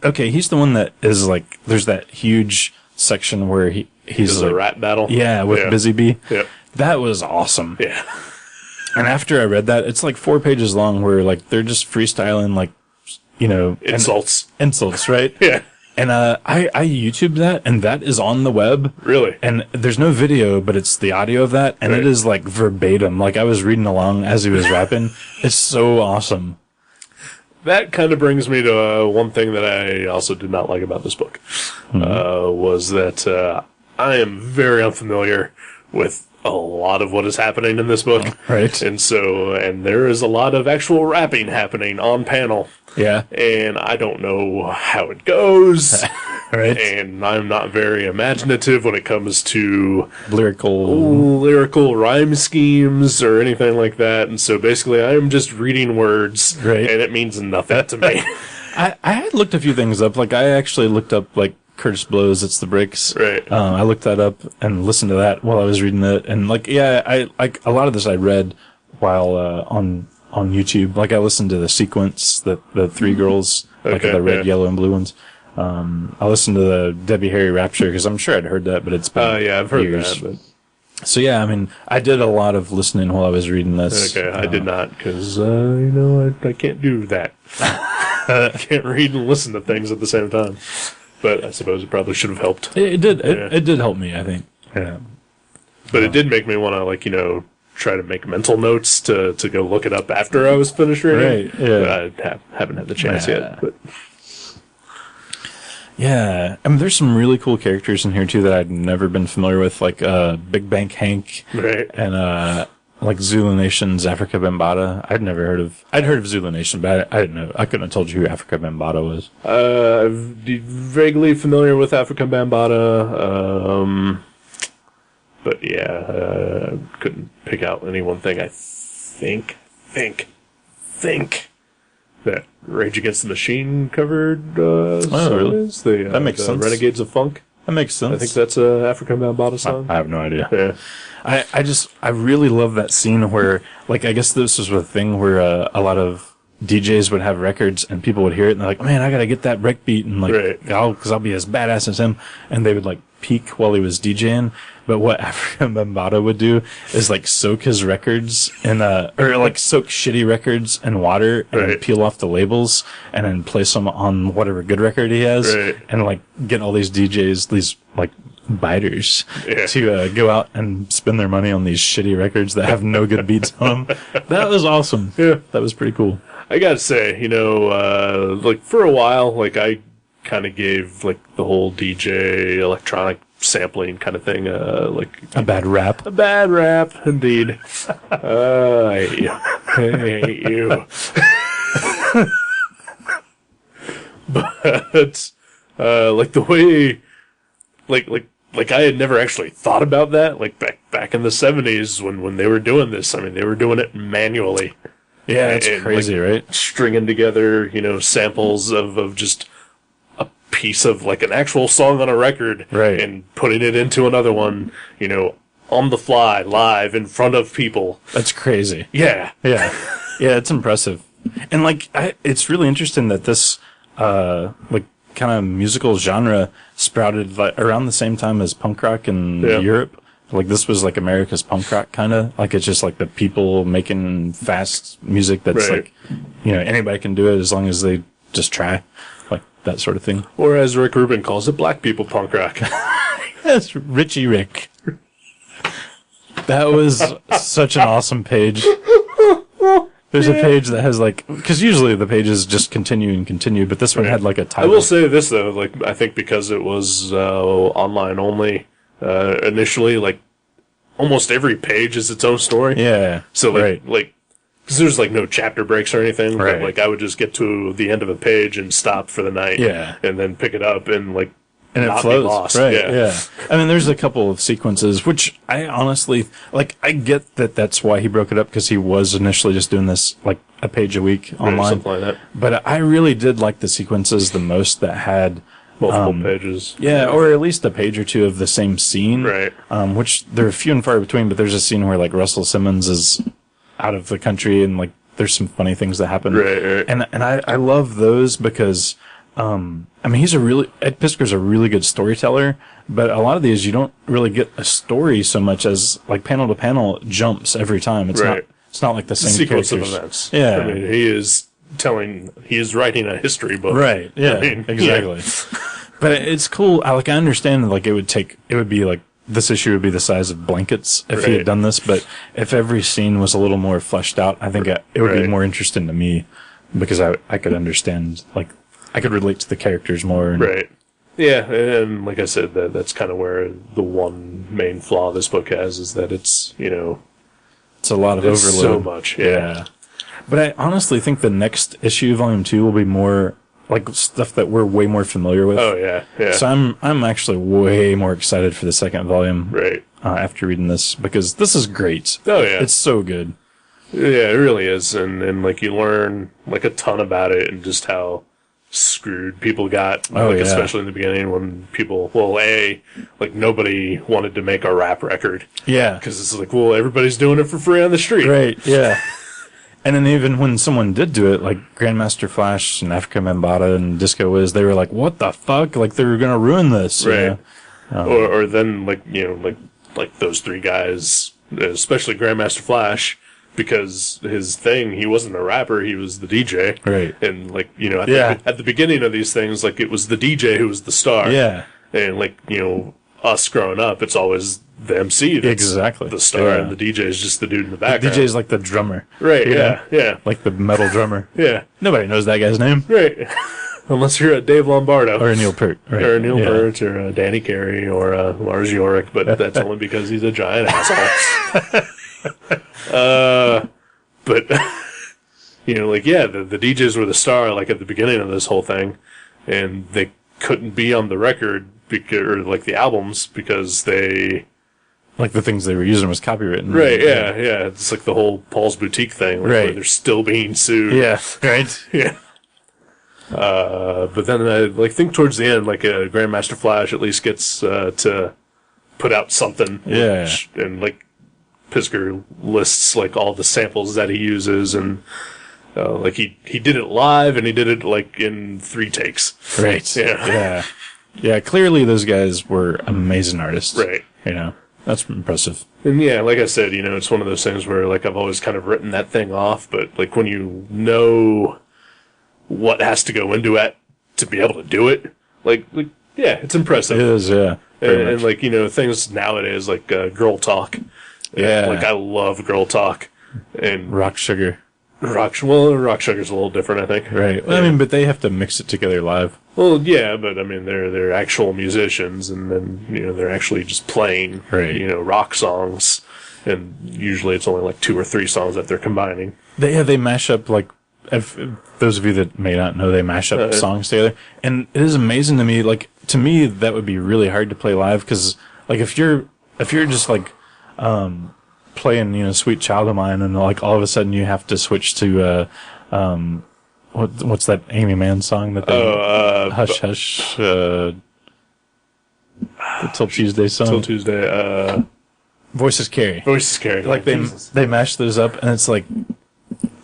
Okay, he's the one that is like, there's that huge section where he's like, a rap battle. Yeah, with Busy Bee. Yeah. That was awesome. Yeah. And after I read that, it's like 4 pages long where like they're just freestyling like, you know, insults, right? Yeah. And I YouTubed that, and that is on the web. Really? And there's no video, but it's the audio of that, and it is like verbatim. Like I was reading along as he was rapping. It's so awesome. That kind of brings me to one thing that I also did not like about this book, was that I am very unfamiliar with a lot of what is happening in this book. Right. And there is a lot of actual rapping happening on panel. Yeah. And I don't know how it goes. Right. And I'm not very imaginative when it comes to lyrical rhyme schemes or anything like that. And so basically I'm just reading words, right, and it means nothing to me. I had looked a few things up. Like I actually looked up like Curtis Blow's It's the Breaks. Right. I looked that up and listened to that while I was reading it. And like, yeah, I like a lot of this I read while on YouTube. Like I listened to the sequence, the 3 girls, like the red, yellow, and blue ones. I listened to the Debbie Harry Rapture because I'm sure I'd heard that, but it's been I've heard years. that. But... So yeah, I mean, I did a lot of listening while I was reading this. Okay, I did not because I can't do that. I can't read and listen to things at the same time. But I suppose it probably should have helped. It did. It did help me, I think. Yeah. But it did make me want to, try to make mental notes to go look it up after I was finished reading. Right. Yeah. But I haven't had the chance yet. But. Yeah. I mean, there's some really cool characters in here, too, that I'd never been familiar with, like Big Bank Hank. Right. And like Zulu Nation's Africa Bambaataa. I'd heard of Zulu Nation, but I didn't know. I couldn't have told you who Africa Bambaataa was. I'm vaguely familiar with Africa Bambaataa, but yeah, couldn't pick out any one thing. I think that Rage Against the Machine covered really? That makes sense. Renegades of Funk. That makes sense. I think that's a Africa Bambaataa song. I have no idea. Yeah. I really love that scene where, like, I guess this was a thing where a lot of DJs would have records and people would hear it and they're like, man, I gotta get that breakbeat and like, because I'll be as badass as him. And they would like peak while he was DJing. But what African Bambaataa would do is like soak his records in or like soak shitty records in water and then peel off the labels and then place them on whatever good record he has and like get all these DJs, these like biters to go out and spend their money on these shitty records that have no good beats on them. That was awesome. Yeah. That was pretty cool. I gotta say, like for a while, like I kind of gave like the whole DJ electronic sampling kind of thing, like a bad rap. A bad rap, indeed. I hate you. I hate you. But like the way, like I had never actually thought about that. Like back in the 70s when they were doing this, I mean they were doing it manually. Yeah, it's crazy, like, right? Stringing together, samples of just a piece of like an actual song on a record, and putting it into another one, on the fly, live in front of people. That's crazy. Yeah, yeah, it's impressive, and like it's really interesting that this like kind of musical genre sprouted like around the same time as punk rock in Europe. Like, this was like America's punk rock, kind of. Like, it's just like the people making fast music that's Right. like, anybody can do it as long as they just try. Like, that sort of thing. Or as Rick Rubin calls it, black people punk rock. That's Richie Rick. That was such an awesome page. There's a page that has like, because usually the pages just continue and continue, but this one had like a title. I will say this though, like I think because it was online only initially, like almost every page is its own story. Yeah. So like because there's like no chapter breaks or anything. Right. But, like I would just get to the end of a page and stop for the night. Yeah. And then pick it up and like. And it not flows, be lost. right? Yeah. I mean, there's a couple of sequences which I honestly like. I get that that's why he broke it up, because he was initially just doing this like a page a week online, something like that. But I really did like the sequences the most that had Multiple pages. Yeah, or at least a page or two of the same scene, Right. Which they're few and far between. But there's a scene where like Russell Simmons is out of the country, and like there's some funny things that happen. Right. And I love those because. I mean, Ed Piskor's a really good storyteller, but a lot of these you don't really get a story so much as like panel to panel jumps every time. It's not like the same sequence characters. of events. Yeah. I mean, he is writing a history book. Right. Yeah. I mean, exactly. But it's cool. I understand like it would be like this issue would be the size of blankets if he had done this, but if every scene was a little more fleshed out, I think it would be more interesting to me, because I could understand, like, I could relate to the characters more. Right. Yeah, and like I said, that's kind of where the one main flaw this book has is that it's, it's a lot of overload. So much, yeah. But I honestly think the next issue, Volume 2, will be more like stuff that we're way more familiar with. Oh, yeah. So I'm actually way more excited for the second volume. Right. After reading this, because this is great. Oh, yeah. It's so good. Yeah, it really is. And like, you learn, like, a ton about it and just how screwed people got, especially in the beginning when people, like nobody wanted to make a rap record. Yeah. Because it's like, everybody's doing it for free on the street. Right, yeah. And then even when someone did do it, like Grandmaster Flash and Africa Bambaataa and Disco Wiz, they were like, what the fuck? Like, they were going to ruin this. Right. Or then, like, like those three guys, especially Grandmaster Flash, because his thing, he wasn't a rapper, he was the DJ. Right. And, like, at the beginning of these things, like, it was the DJ who was the star. Yeah. And, like, us growing up, it's always the MC that's exactly the star, and the DJ is just the dude in the background. The DJ is like the drummer. Right, yeah. Like the metal drummer. Yeah. Nobody knows that guy's name. Right. Unless you're Dave Lombardo. Or Neil Peart. Right. Or Neil Peart, or Danny Carey, or Lars Ulrich, but that's only because he's a giant asshole. But, the DJs were the star, like, at the beginning of this whole thing, and they couldn't be on the record, or, like, the albums, because they... Like, the things they were using was copywritten. Right, yeah. It's like the whole Paul's Boutique thing, like, where they're still being sued. Yeah, right. Yeah. But then I think towards the end, like Grandmaster Flash at least gets to put out something. Yeah. And like Pisker lists like all the samples that he uses, and like he did it live and he did it like in 3 takes. Right. Yeah. Yeah. Clearly those guys were amazing artists. Right. That's impressive. And yeah, like I said, it's one of those things where like I've always kind of written that thing off, but like when you know what has to go into it to be able to do it, like yeah, it's impressive. It is, yeah. And like things nowadays like Girl Talk. Yeah. Like I love Girl Talk and Rock Sugar. Rock Sugar's a little different, I think. Right. Well, I mean, but they have to mix it together live. Well, yeah, but I mean they're actual musicians, and then they're actually just playing rock songs, and usually it's only like 2 or 3 songs that they're combining. They mash up like. If those of you that may not know, they mash up songs together, and it is amazing to me. Like, to me, that would be really hard to play live, because like if you're just like playing Sweet Child of Mine, and like all of a sudden you have to switch to what's that Amy Mann song that they Hush Hush the Till Tuesday song. Till Tuesday. Voices Carry. Like they mash those up, and it's like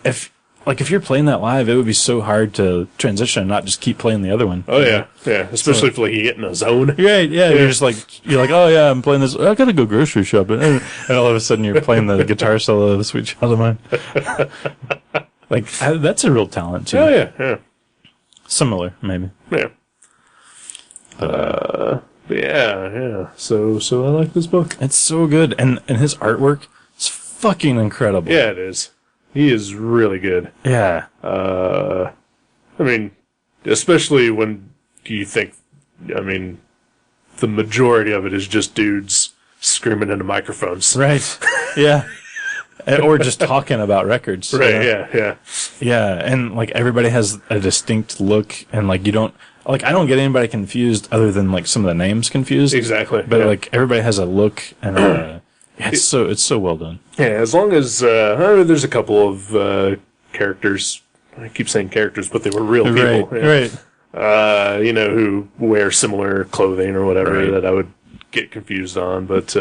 if like if you're playing that live, it would be so hard to transition and not just keep playing the other one. Oh yeah, yeah. Especially if like you get in a zone. Right, yeah. You're just like oh yeah, I'm playing this. I gotta go grocery shopping, and all of a sudden you're playing the guitar solo of "Sweet Child of Mine." Like that's a real talent too. Oh yeah, yeah. Similar, maybe. Yeah. But yeah. So I like this book. It's so good, and his artwork is fucking incredible. Yeah, it is. He is really good. Yeah. I mean, especially when you think, I mean, the majority of it is just dudes screaming into microphones. Right. Yeah. Or just talking about records. Right, yeah. Yeah, and like everybody has a distinct look, and like you don't, like I don't get anybody confused other than like some of the names confused. Exactly. But like everybody has a look, and it's so well done. Yeah, as long as there's a couple of characters. I keep saying characters, but they were real people. Right. Who wear similar clothing or whatever that I would get confused on. But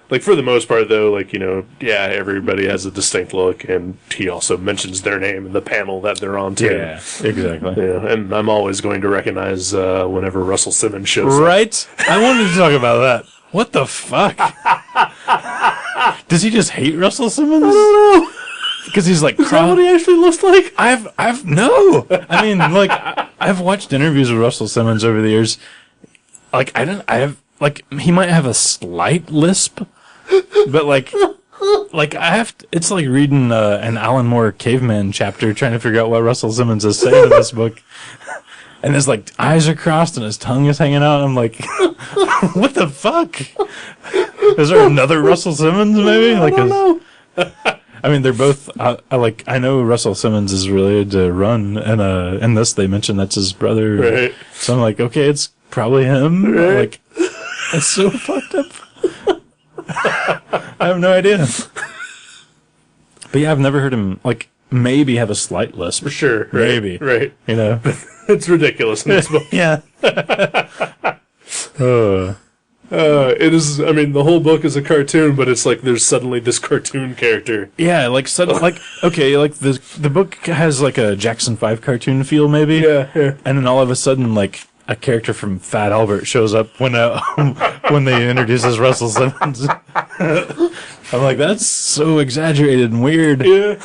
like for the most part, though, like everybody has a distinct look, and he also mentions their name in the panel that they're on too. Yeah, exactly. Yeah, and I'm always going to recognize whenever Russell Simmons shows up. Right? I wanted to talk about that. What the fuck? Does he just hate Russell Simmons? I don't know. Because he's like, is that what he actually looks like? No. I mean, like, I've watched interviews with Russell Simmons over the years. Like, he might have a slight lisp, but like it's like reading an Alan Moore Caveman chapter trying to figure out what Russell Simmons is saying in this book. And his like eyes are crossed and his tongue is hanging out. I'm like, what the fuck? Is there another Russell Simmons maybe? I don't know. I mean, they're both. I know Russell Simmons is related to Run, and in this they mention that's his brother. Right. So I'm like, okay, it's probably him. Right. Like, that's so fucked up. I have no idea. But yeah, I've never heard him like maybe have a slight lisp. For sure. Right. Maybe. Right. You know, it's ridiculous in this book. Yeah. It is. I mean, the whole book is a cartoon, but it's like there's suddenly this cartoon character. Yeah, like okay, like the book has like a Jackson 5 cartoon feel, maybe. Yeah. And then all of a sudden, like a character from Fat Albert shows up when they introduce as Russell Simmons. I'm like, that's so exaggerated and weird. Yeah.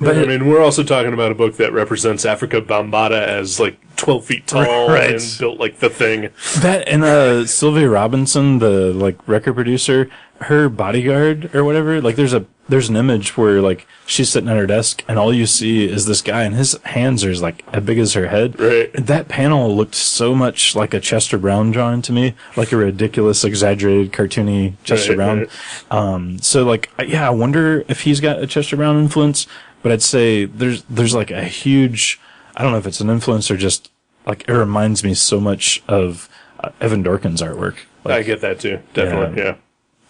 But I mean, we're also talking about a book that represents Africa Bambaataa as like 12 feet tall and built like the Thing. That and Sylvia Robinson, the like record producer, her bodyguard or whatever. Like there's an image where like she's sitting at her desk and all you see is this guy and his hands are like as big as her head. Right. That panel looked so much like a Chester Brown drawing to me, like a ridiculous, exaggerated, cartoony Chester Brown. Right. So like, yeah, I wonder if he's got a Chester Brown influence. But I'd say there's like a huge, I don't know if it's an influence or just like it reminds me so much of Evan Dorkin's artwork. Like, I get that too, definitely. Yeah.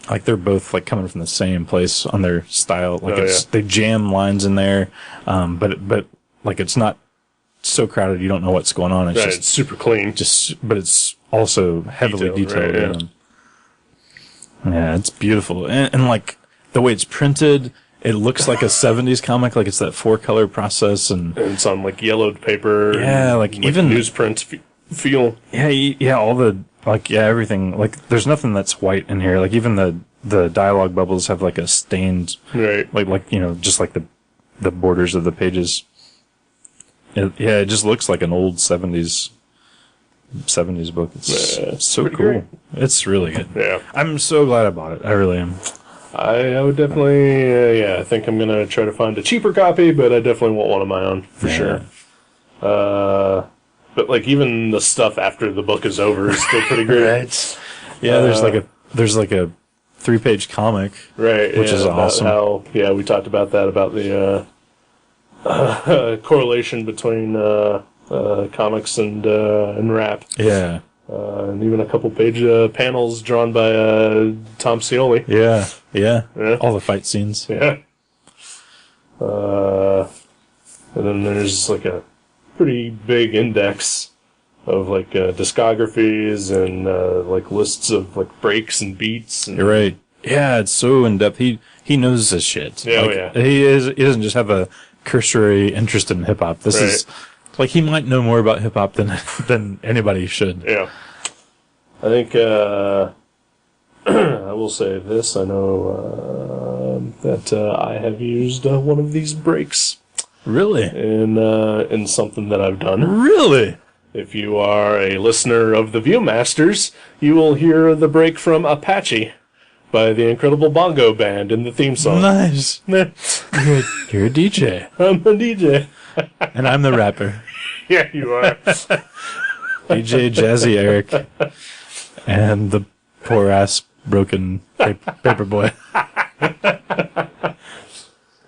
Like they're both like coming from the same place on their style. Like they jam lines in there, but like it's not so crowded you don't know what's going on. It's just it's super clean. But it's also heavily detailed. Right, yeah, it's beautiful, and like the way it's printed. It looks like a 70s comic, like it's that 4-color process, and it's on like yellowed paper. Yeah, like even newsprint feel. Yeah, all the everything. Like there's nothing that's white in here. Like even the dialogue bubbles have like a stained, right? Like just like the borders of the pages. It just looks like an old 70s book. It's so cool. Great. It's really good. Yeah, I'm so glad I bought it. I really am. I would definitely, I think I'm going to try to find a cheaper copy, but I definitely want one of my own, for sure. But, like, even the stuff after the book is over is still pretty great. Right. Yeah, there's like a 3-page comic. Right, which is awesome. How, we talked about that, about the correlation between comics and rap. Yeah. And even a couple page panels drawn by Tom Scioli. Yeah. All the fight scenes. Yeah. And then there's like a pretty big index of like discographies and like lists of like breaks and beats. And You're right. Yeah, it's so in depth. He he knows his shit. Yeah, like, he doesn't just have a cursory interest in hip hop. This is like he might know more about hip hop than anybody should. Yeah. I think I will say this. I know that I have used one of these breaks. Really? In something that I've done. Really? If you are a listener of the Viewmasters, you will hear the break from Apache by the Incredible Bongo Band in the theme song. Nice. You're a DJ. I'm a DJ. And I'm the rapper. Yeah, you are. DJ Jazzy Eric. And the poor ass broken paper boy.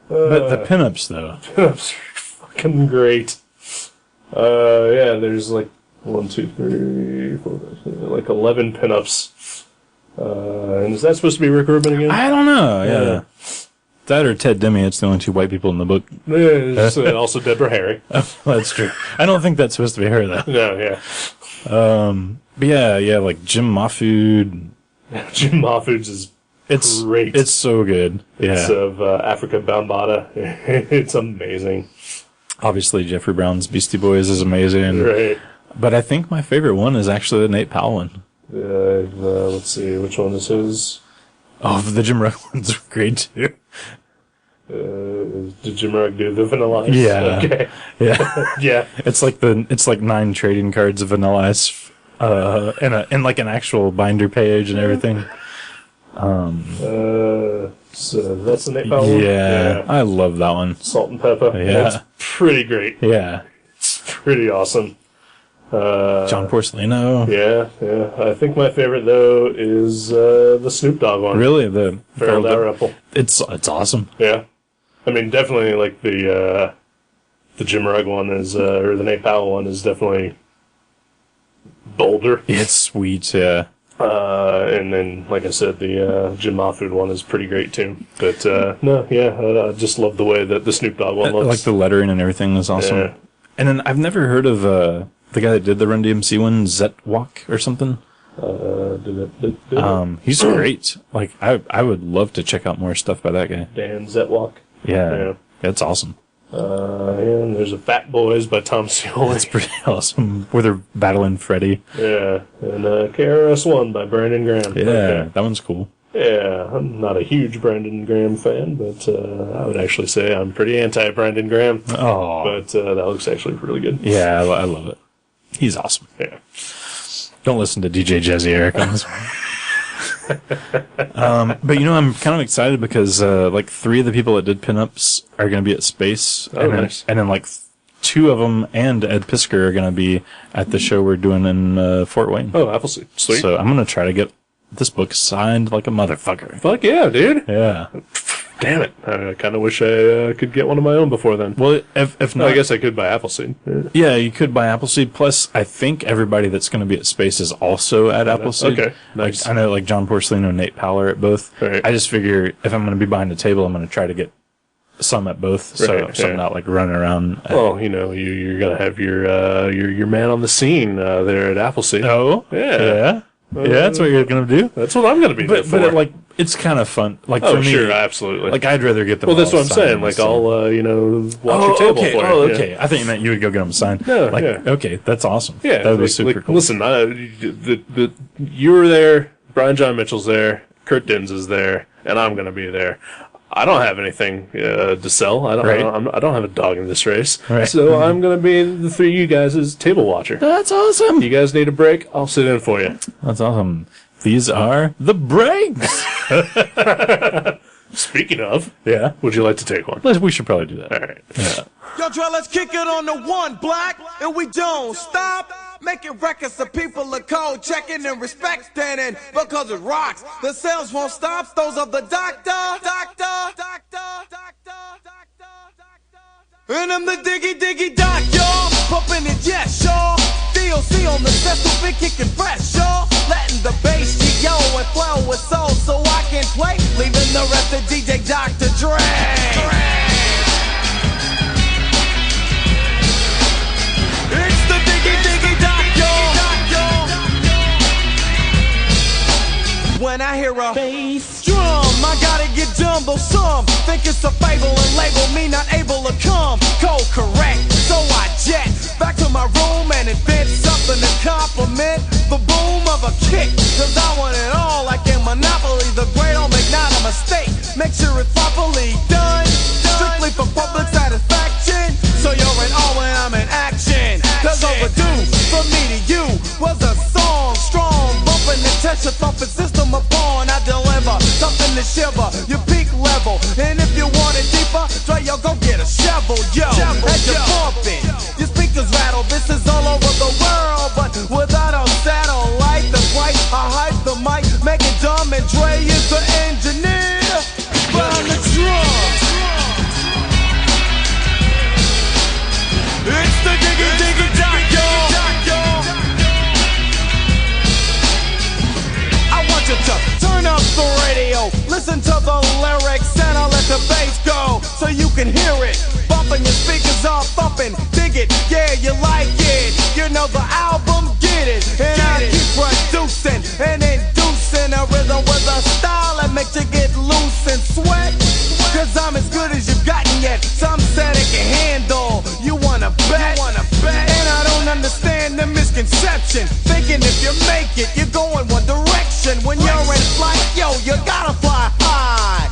But the pinups, though. Pinups are fucking great. Yeah, there's like 1, 2, 3, 4, 5, like 11 pinups. And is that supposed to be Rick Rubin again? I don't know, yeah. That or Ted Demme, it's the only 2 white people in the book. Yeah, also Deborah Harry. Oh, that's true. I don't think that's supposed to be her, though. No, yeah. But yeah, like Jim Mahfood. Jim Mahfood's is great. It's so good. Yeah. It's of Africa Bambaataa. It's amazing. Obviously, Jeffrey Brown's Beastie Boys is amazing. Right. But I think my favorite one is actually the Nate Powell one. Let's see, which one is his? Oh, the Jim Rugg one's great too. Did Jim Rugg do the Vanilla Ice? Yeah. Okay. Yeah. Yeah. It's like 9 trading cards of Vanilla Ice, in like an actual binder page and everything. So that's the Nate Powell one? Yeah. I love that one. Salt and Pepper. Yeah. It's pretty great. Yeah. It's pretty awesome. John Porcelino. Yeah. I think my favorite, though, is the Snoop Dogg one. Really? The Farrell Dalrymple. It's awesome. Yeah. I mean, definitely, like, the Jim Rugg one is, or the Nate Powell one is definitely bolder. It's sweet, yeah. And then, like I said, the Jim Mahfood one is pretty great, too. But, no, yeah, I just love the way that the Snoop Dogg one looks. Like the lettering and everything is awesome. Yeah. And then I've never heard of the guy that did the Run DMC one, Zetwalk or something. He's great. Like, I would love to check out more stuff by that guy. Dan Zetwalk. Yeah. That's awesome. And there's a Fat Boys by Tom Scioli. That's pretty awesome. Where they're battling Freddy. Yeah. And KRS-One by Brandon Graham. Yeah, okay. That one's cool. Yeah, I'm not a huge Brandon Graham fan, but I would actually say I'm pretty anti-Brandon Graham. Oh. But that looks actually really good. Yeah, I love it. He's awesome. Yeah. Don't listen to DJ Jazzy Eric on this one. But I'm kind of excited because like 3 of the people that did pinups are going to be at Space, nice. And then like 2 of them and Ed Pisker are going to be at the show we're doing in Fort Wayne. Oh, Appleseed, sweet. So I'm going to try to get this book signed like a motherfucker. Fuck yeah, dude. Yeah. Damn it. I kind of wish I could get one of my own before then. Well, if not, I guess I could buy Appleseed. Yeah, you could buy Appleseed. Plus, I think everybody that's going to be at Space is also at Appleseed. Okay, nice. Like, I know, like John Porcelino and Nate Powell are at both. Right. I just figure if I'm going to be behind the table, I'm going to try to get some at both, so I'm not like running around. Well, you're going to have your man on the scene there at Appleseed. Oh, yeah. Yeah, that's what you're going to do. That's what I'm going to be there for. But it's kind of fun. Like, for me, sure, absolutely. Like, I'd rather get them. Well, that's what I'm saying. Like, I'll watch your table for you. Oh, okay. I thought you meant you would go get them signed. No, like, yeah. Okay, that's awesome. Yeah, that would be super cool. Listen, you were there. Brian John Mitchell's there. Kurt Dins is there, and I'm going to be there. I don't have anything to sell. I don't have a dog in this race. Right. So I'm going to be the 3 of you guys' table watcher. That's awesome. You guys need a break? I'll sit in for you. That's awesome. These are the breaks. Speaking of, yeah, would you like to take one? We should probably do that. All right. Yeah. Yo, Dre, let's kick it on the one, black, and we don't stop. Making records so people are cold, checking and respecting it. Because it rocks, the sales won't stop. Those of the doctor. And I'm the diggy doc, y'all. Pumping it, yes, y'all. DOC on the set, so been kicking fresh, y'all. Letting the bass G-yo and flow with soul so I can play. Leaving the rest of DJ Dr. Dre. It's the diggy doc, y'all. when I hear a bass drum. I gotta get dumb, though some think it's a fable and label me not able to come. Cold correct, so I jet back to my room and invent something to compliment the boom of a kick. Cause I want it all like in Monopoly. The great don't make not a mistake. Make sure it's properly done. Strictly for public satisfaction. So you're in awe when I'm in action. Cause overdue from me to you was a song strong. Bumping the test your thumping system upon. I deliver something to shiver your peak level. And if you want it deeper, try yo, go get a shovel, yo. As you're bumping, your speakers rattle. This is all over the world, but without a satellite, the right, I hype the mic, make it dumb, and Dre is the engineer behind the drums. It's the diggy diggy doc, yo. I want you to turn up the radio, listen to the lyrics, and I'll let the bass go so you can hear it. Bumping your speakers off, thumping, dig it, yeah, you like it. You know the album, get it, and I keep producing and inducing a rhythm with a style that makes you get loose and sweat. Cause I'm as good as you've gotten yet. Some said it can handle. You wanna bet? And I don't understand the misconception. Thinking if you make it, you're going one direction. When you're in flight, yo, you gotta fly high.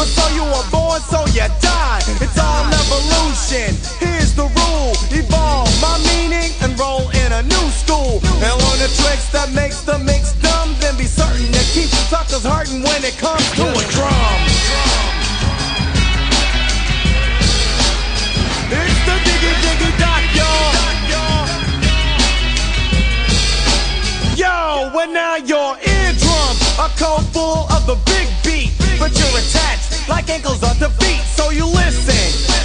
But so you were born, so you die. It's all evolution. Here's the rule: evolve my meaning and roll in a new school. And learn the tricks that makes the mix dumb. Then be certain to keep the suckers hurting when it comes to a drum. It's the diggy diggy doc, yo. Yo, well now your eardrums are cold full of the big beat, but you're attached like ankles on the beat, so you listen.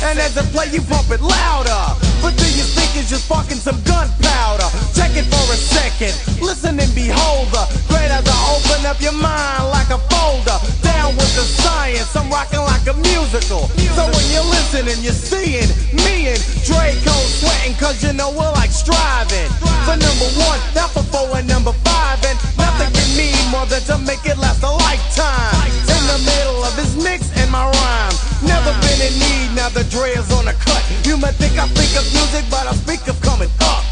And as it play, you pump it louder. But do you think it's just fucking some gunpowder? Check it for a second, listen and behold the great as I open up your mind like a folder. Down with the science, I'm rocking like a musical. So when you're listening, you're seeing me and Draco sweating, cause you know we're like striving for number one, not for four and number five. And nothing can mean more than to make it last a lifetime. In the middle of his mix and my rhyme, never been in need, now the Dre is on the cut. You might think I think of music, but I speak of coming up.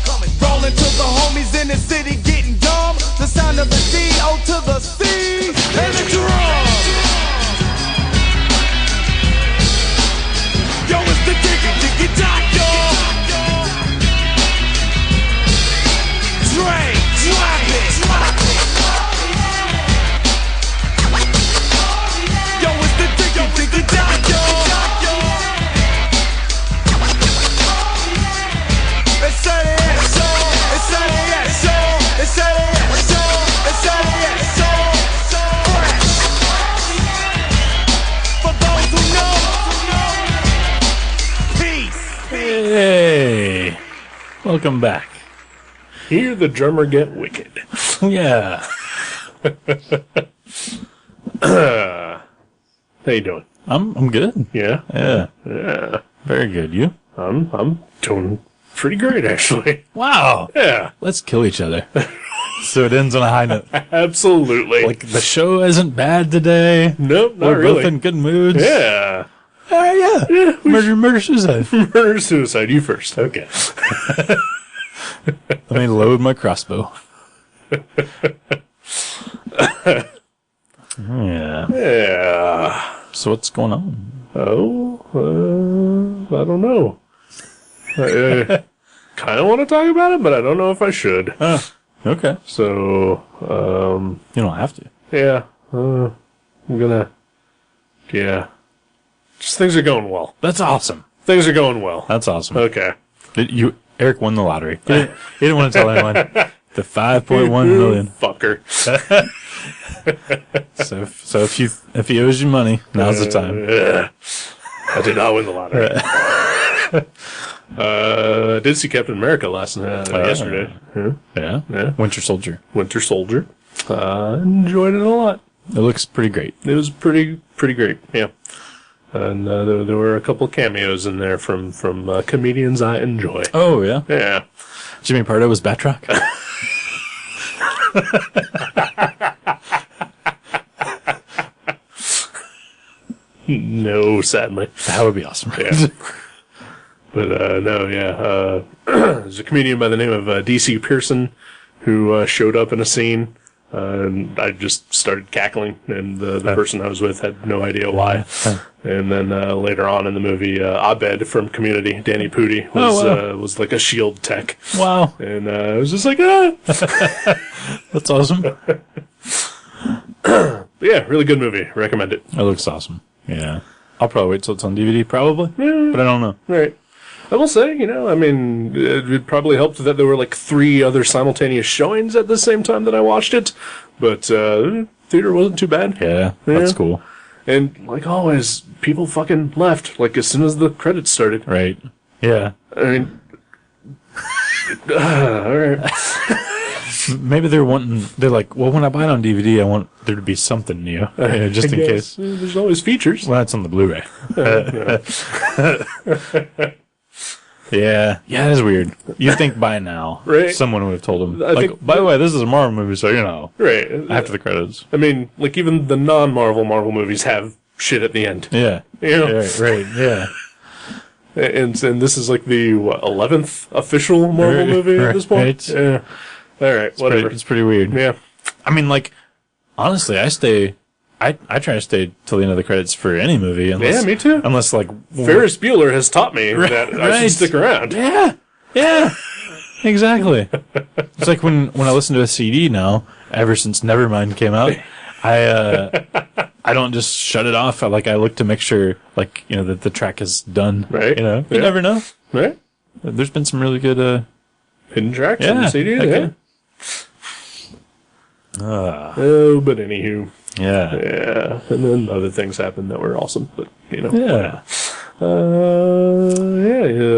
Rolling to the homies in the city getting dumb. The sound of the D-O to the C and the drum. Yo, it's the diggy diggy doc, yo. Dre, drop it. Yo, it's the diggy diggy doc, yo. It's said it, yes, so. It's said it, yes, so. It's said it, yes, so. It's said it, yes, so. Fresh. For those who know, peace. Hey, welcome back. Hear the drummer get wicked. Yeah. How you doing? I'm good. Yeah? Yeah. Very good. You? I'm doing pretty great, actually. Wow. Yeah. Let's kill each other. So it ends on a high note. Absolutely. Like, the show isn't bad today. Nope, not We're really. both in good moods. Yeah. Yeah. Murder, suicide. Murder, suicide. You first. Okay. Let me load my crossbow. Yeah. Yeah. So what's going on? Oh, I don't know. I kind of want to talk about it, but I don't know if I should. Okay. So, You don't have to. yeah, I'm gonna, yeah. Just things are going well. That's awesome. Things are going well. That's awesome. Okay. Eric won the lottery. He didn't want to tell anyone. The 5.1 million. Fucker. So if he owes you money, now's the time. I did not win the lottery. I did see Captain America yesterday. Yeah. Winter Soldier. Winter Soldier. Enjoyed it a lot. It looks pretty great. It was pretty great. Yeah. And there were a couple cameos in there from comedians I enjoy. Oh, yeah? Yeah. Jimmy Pardo was Batroc? No, sadly. That would be awesome. Yeah. But, no, yeah. There's a comedian by the name of D.C. Pearson who showed up in a scene, and I just started cackling, and the person I was with had no idea why. And then later on in the movie, Abed from Community, Danny Pudi, was like a SHIELD tech. Wow. And I was just like, ah! That's awesome. Yeah, really good movie. Recommend it. It looks awesome. Yeah. I'll probably wait till it's on DVD, probably. Yeah. But I don't know. Right. I will say, I mean, it probably helped that there were like 3 other simultaneous showings at the same time that I watched it. But theater wasn't too bad. Yeah, that's cool. And like always, people fucking left like as soon as the credits started. Right. Yeah. I mean, all right. Maybe they're like, well, when I buy it on DVD, I want there to be something new, just in case. There's always features. Well, that's on the Blu-ray. Yeah, that is weird. You'd think by now, right? Someone would have told them, by the way, this is a Marvel movie, so right after the credits. I mean, like even the non-Marvel Marvel movies have shit at the end. Yeah, right, yeah. And this is like the 11th official Marvel movie at this point. Right. Yeah. All right, whatever. It's pretty weird. Yeah. I mean, like, honestly, I try to stay till the end of the credits for any movie. Unless, yeah, me too. Unless, like... Ferris Bueller has taught me that I should stick around. Yeah, exactly. It's like when I listen to a CD now, ever since Nevermind came out, I don't just shut it off. I look to make sure, that the track is done. Right. You never know. Right. There's been some really good... hidden tracks in the CD. Okay. But anywho... Yeah. And then other things happened that were awesome, but Yeah.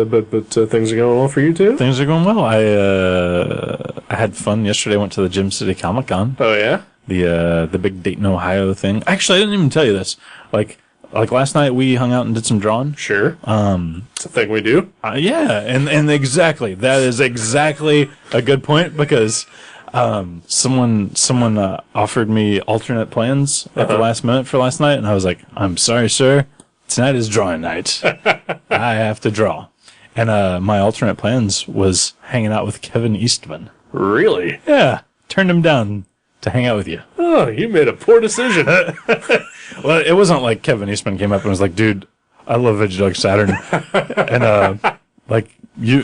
But things are going well for you too. Things are going well. I had fun yesterday. I went to the Gym City Comic Con. Oh yeah. The big Dayton, Ohio thing. Actually, I didn't even tell you this. Like last night we hung out and did some drawing. Sure. It's a thing we do. Yeah, and exactly that is exactly a good point because. Someone offered me alternate plans at the last minute for last night, and I was like, "I'm sorry, sir. Tonight is drawing night. I have to draw." And my alternate plans was hanging out with Kevin Eastman. Really? Yeah, turned him down to hang out with you. Oh, you made a poor decision. Well, it wasn't like Kevin Eastman came up and was like, "Dude, I love Veggie Saturn," and you're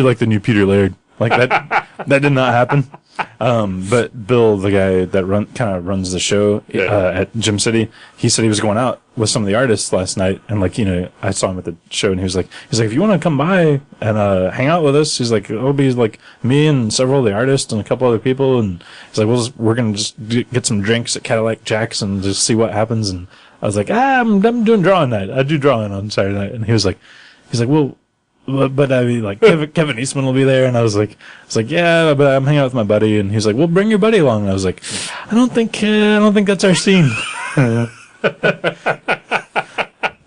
like the new Peter Laird. Like that did not happen. But Bill, the guy that runs the show at Gym City, he said he was going out with some of the artists last night, and I saw him at the show, and he was like, if you want to come by and hang out with us, he's like, it'll be like me and several of the artists and a couple other people, and he's like, we're gonna just get some drinks at Cadillac Jack's and just see what happens. And I was like, I'm doing drawing night. I do drawing on Saturday night, and he's like, well. But I mean, like Kevin Eastman will be there, and I was like, yeah, but I'm hanging out with my buddy, and he's like, well, bring your buddy along. And I was like, I don't think that's our scene.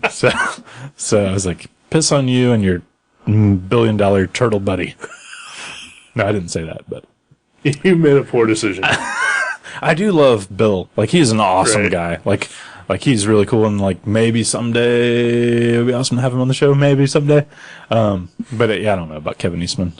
So I was like, piss on you and your $1 billion turtle buddy. No, I didn't say that, but you made a poor decision. I do love Bill. Like, he's an awesome guy. Like, he's really cool, and, maybe someday it would be awesome to have him on the show, maybe someday. But, I don't know about Kevin Eastman.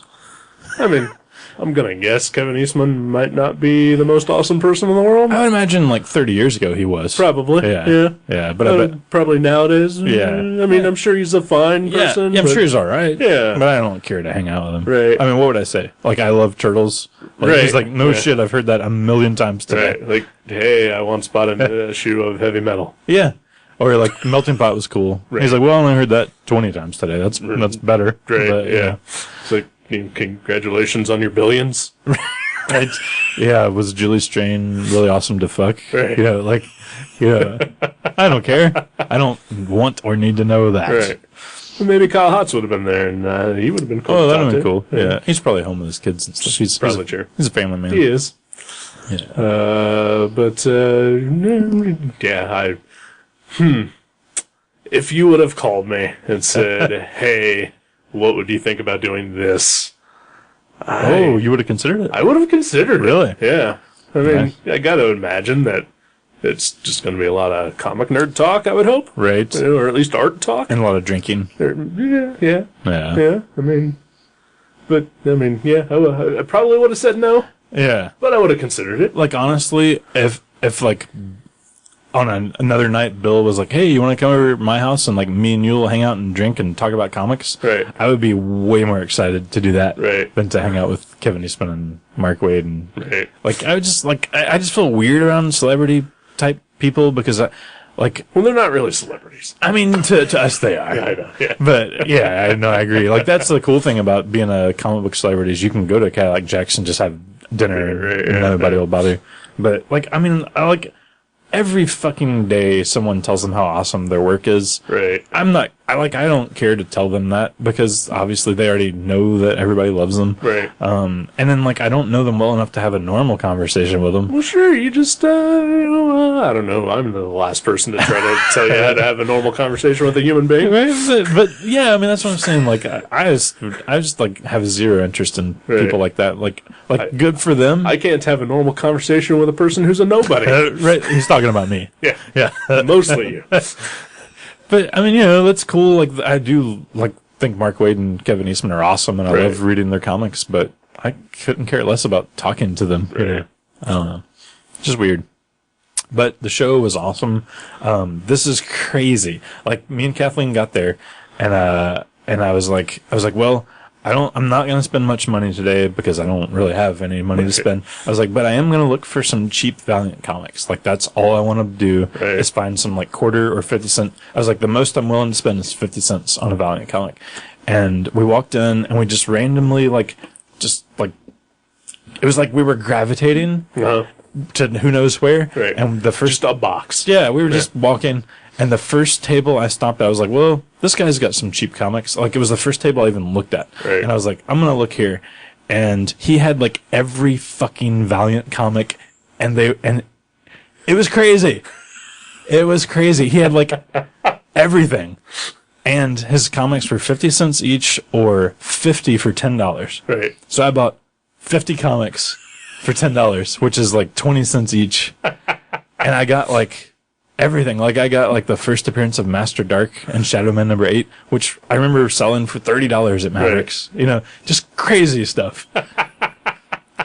I mean, I'm going to guess Kevin Eastman might not be the most awesome person in the world. I would imagine, 30 years ago he was. Probably. Yeah. But I bet. Probably nowadays. Yeah. I mean, I'm sure he's a fine person. Yeah, I'm sure he's all right. Yeah. But I don't care to hang out with him. Right. I mean, what would I say? I love turtles. He's like, no shit, I've heard that a million times today. Right. Like, hey, I once bought a shoe of heavy metal. Yeah. Or Melting Pot was cool. Right. He's like, well, I only heard that 20 times today. That's better. Right. But, yeah. It's like, congratulations on your billions. Right. Yeah. Was Julie Strain really awesome to fuck? Right. I don't care. I don't want or need to know that. Right. Well, maybe Kyle Hotz would have been there, and he would have been cool. Oh, that would have been cool. Yeah. He's probably home with his kids and stuff. He's probably true. He's a family man. He is. Yeah. If you would have called me and said, hey, what would you think about doing this? You would have considered it? I would have considered it. Really? Yeah. I mean, I got to imagine that, It's just going to be a lot of comic nerd talk, I would hope. Right. Or at least art talk. And a lot of drinking. Yeah. I mean, I probably would have said no. Yeah. But I would have considered it. Like, honestly, if like, on another night, Bill was like, hey, you want to come over to my house and, like, me and you will hang out and drink and talk about comics? Right. I would be way more excited to do that. Right. Than to hang out with Kevin Eastman and Mark Waid. And, right. Like, I just feel weird around celebrity-type people because, well, they're not really celebrities. I mean, to us they are. Yeah, I know. Yeah. But, yeah, I agree. Like, that's the cool thing about being a comic book celebrity is you can go to a guy like Jackson, just have dinner and nobody will bother you. But, like, I mean, every fucking day someone tells them how awesome their work is. Right. I don't care to tell them that because obviously they already know that everybody loves them. Right. And then, like, I don't know them well enough to have a normal conversation with them. Well, sure, you just, I don't know. I'm the last person to try to tell you how to have a normal conversation with a human being. Right. But yeah, I mean, that's what I'm saying. Like, I just like, have zero interest in people like that. Like, good for them. I can't have a normal conversation with a person who's a nobody. Right. He's talking about me. Yeah. Yeah. Mostly you. But, I mean, that's cool. Like, I do, like, think Mark Waid and Kevin Eastman are awesome, and I love reading their comics, but I couldn't care less about talking to them. Right. I don't know. It's just weird. But the show was awesome. This is crazy. Like, me and Kathleen got there, and I was like, well, I'm not going to spend much money today because I don't really have any money to spend. I was like, but I am going to look for some cheap Valiant comics. Like, that's all I want to do is find some, like, quarter or 50 cent. I was like, the most I'm willing to spend is 50 cents on a Valiant comic. And we walked in and we just randomly, it was like we were gravitating to who knows where. Right. And the first, just a box. Yeah, we were just walking. And the first table I stopped at, I was like, well, this guy's got some cheap comics. Like, it was the first table I even looked at. Right. And I was like, I'm going to look here. And he had, like, every fucking Valiant comic. And it was crazy. It was crazy. He had, like, everything. And his comics were 50 cents each or 50 for $10. Right. So I bought 50 comics for $10, which is, like, 20 cents each. And I got, like, everything. Like, I got, like, the first appearance of Master Dark and Shadow Man number 8, which I remember selling for $30 at Mavericks. Right. Just crazy stuff.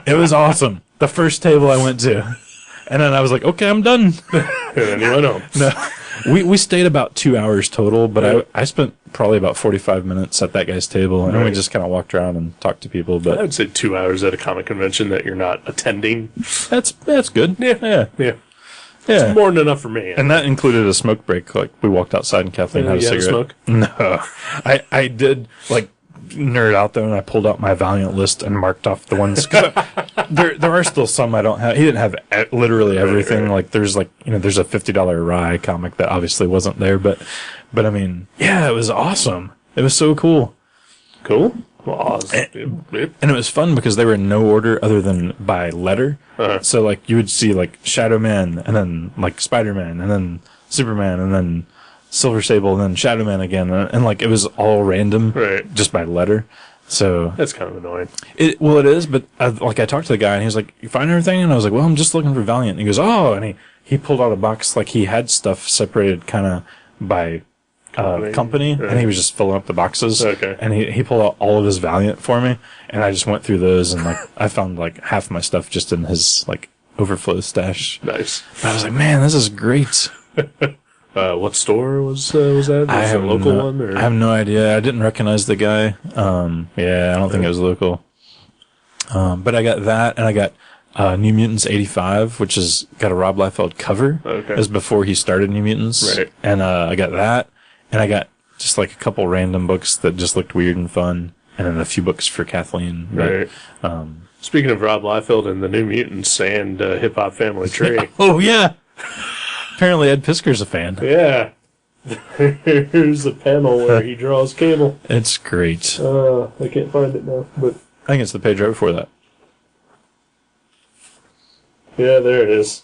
It was awesome. The first table I went to. And then I was like, okay, I'm done. And then you went home. No. We stayed about 2 hours total, but I spent probably about 45 minutes at that guy's table, and then we just kind of walked around and talked to people. But I would say 2 hours at a comic convention that you're not attending. That's good. Yeah. Yeah. It's more than enough for me. And that included a smoke break. Like, we walked outside and Kathleen had a cigarette. Smoke? No. I did, like, nerd out there, and I pulled out my Valiant list and marked off the ones. There are still some I don't have. He didn't have literally everything. Right. Like, there's, like, there's a $50 Rye comic that obviously wasn't there. But I mean, yeah, it was awesome. It was so cool. Cool. Well, and it was fun because they were in no order other than by letter. Uh-huh. So, like, you would see, like, Shadow Man, and then, like, Spider-Man, and then Superman, and then Silver Sable, and then Shadow Man again. And like, it was all random, just by letter. So that's kind of annoying. It is, but I talked to the guy, and he was like, you find everything? And I was like, well, I'm just looking for Valiant. And he goes, oh, and he pulled out a box, like, he had stuff separated kind of by company, and he was just filling up the boxes. Okay. And he pulled out all of his Valiant for me, and I just went through those, and, like, I found, like, half my stuff just in his, like, overflow stash. Nice. But I was like, man, this is great. What store was that? Was it a local one? Or? I have no idea. I didn't recognize the guy. I don't think it was local. But I got that, and I got New Mutants 85, which has got a Rob Liefeld cover. Okay. It was before he started New Mutants. Right. And I got that, and I got just, like, a couple random books that just looked weird and fun, and then a few books for Kathleen. Right. Speaking of Rob Liefeld and the New Mutants and Hip Hop Family Tree. Oh, yeah. Apparently Ed Pisker's a fan. Yeah. Here's a panel where he draws Cable. It's great. I can't find it now, but I think it's the page right before that. Yeah, there it is.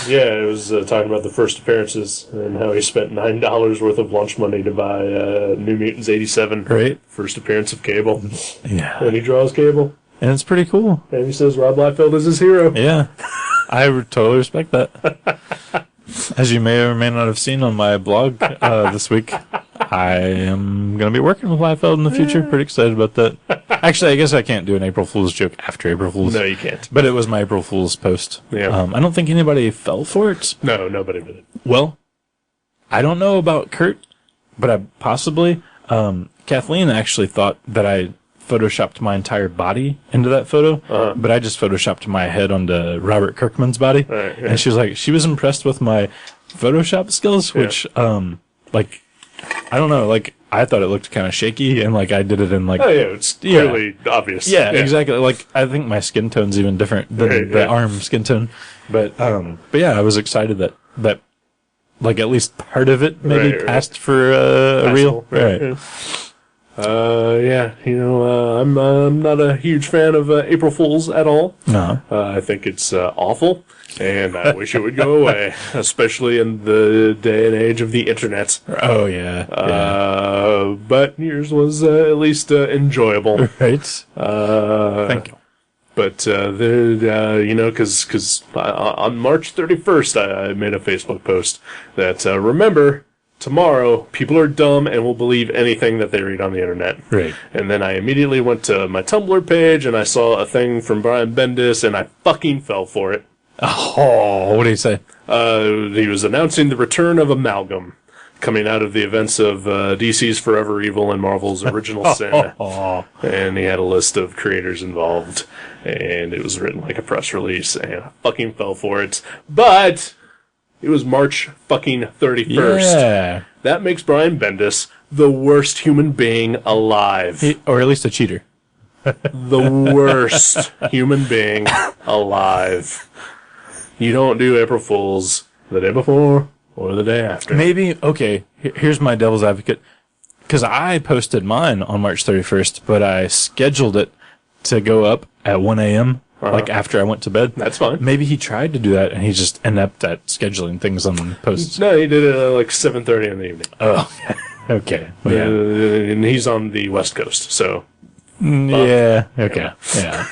Yeah, it was talking about the first appearances and how he spent $9 worth of lunch money to buy New Mutants 87. Right. First appearance of Cable. Yeah. And he draws Cable. And it's pretty cool. And he says Rob Liefeld is his hero. Yeah. I totally respect that. As you may or may not have seen on my blog this week, I am going to be working with Liefeld in the future. Pretty excited about that. Actually, I guess I can't do an April Fool's joke after April Fool's. No, you can't. But it was my April Fool's post. Yeah. I don't think anybody fell for it. No, nobody did it. Well, I don't know about Kurt, but I possibly. Kathleen actually thought that I photoshopped my entire body into that photo, but I just photoshopped my head onto Robert Kirkman's body. Right, yeah. And she was like, she was impressed with my Photoshop skills, which, like, I don't know, like, I thought it looked kind of shaky, and like I did it in like, oh yeah, it's clearly obvious. Yeah, exactly. Like, I think my skin tone's even different than the arm skin tone. But yeah, I was excited that like at least part of it maybe passed for a reel. Right. Yeah. I'm not a huge fan of April Fools at all. No. I think it's awful, and I wish it would go away, especially in the day and age of the internet. Oh, yeah. But yours was at least enjoyable. Right. Thank you. But because on March 31st, I made a Facebook post that remember, tomorrow people are dumb and will believe anything that they read on the internet. Right. And then I immediately went to my Tumblr page and I saw a thing from Brian Bendis and I fucking fell for it. Oh, what did he say? He was announcing the return of Amalgam, coming out of the events of DC's Forever Evil and Marvel's Original Sin. And he had a list of creators involved, and it was written like a press release, and I fucking fell for it. But it was March fucking 31st. Yeah. That makes Brian Bendis the worst human being alive. Or at least a cheater. The worst human being alive. You don't do April Fools the day before or the day after. Maybe, okay, here's my devil's advocate. Because I posted mine on March 31st, but I scheduled it to go up at 1 a.m., like after I went to bed. That's fine. Maybe he tried to do that, and he just inept at scheduling things on posts. No, he did it at like 7:30 in the evening. Oh, okay. Well, yeah. And he's on the West Coast, so... Yeah, okay. Yeah.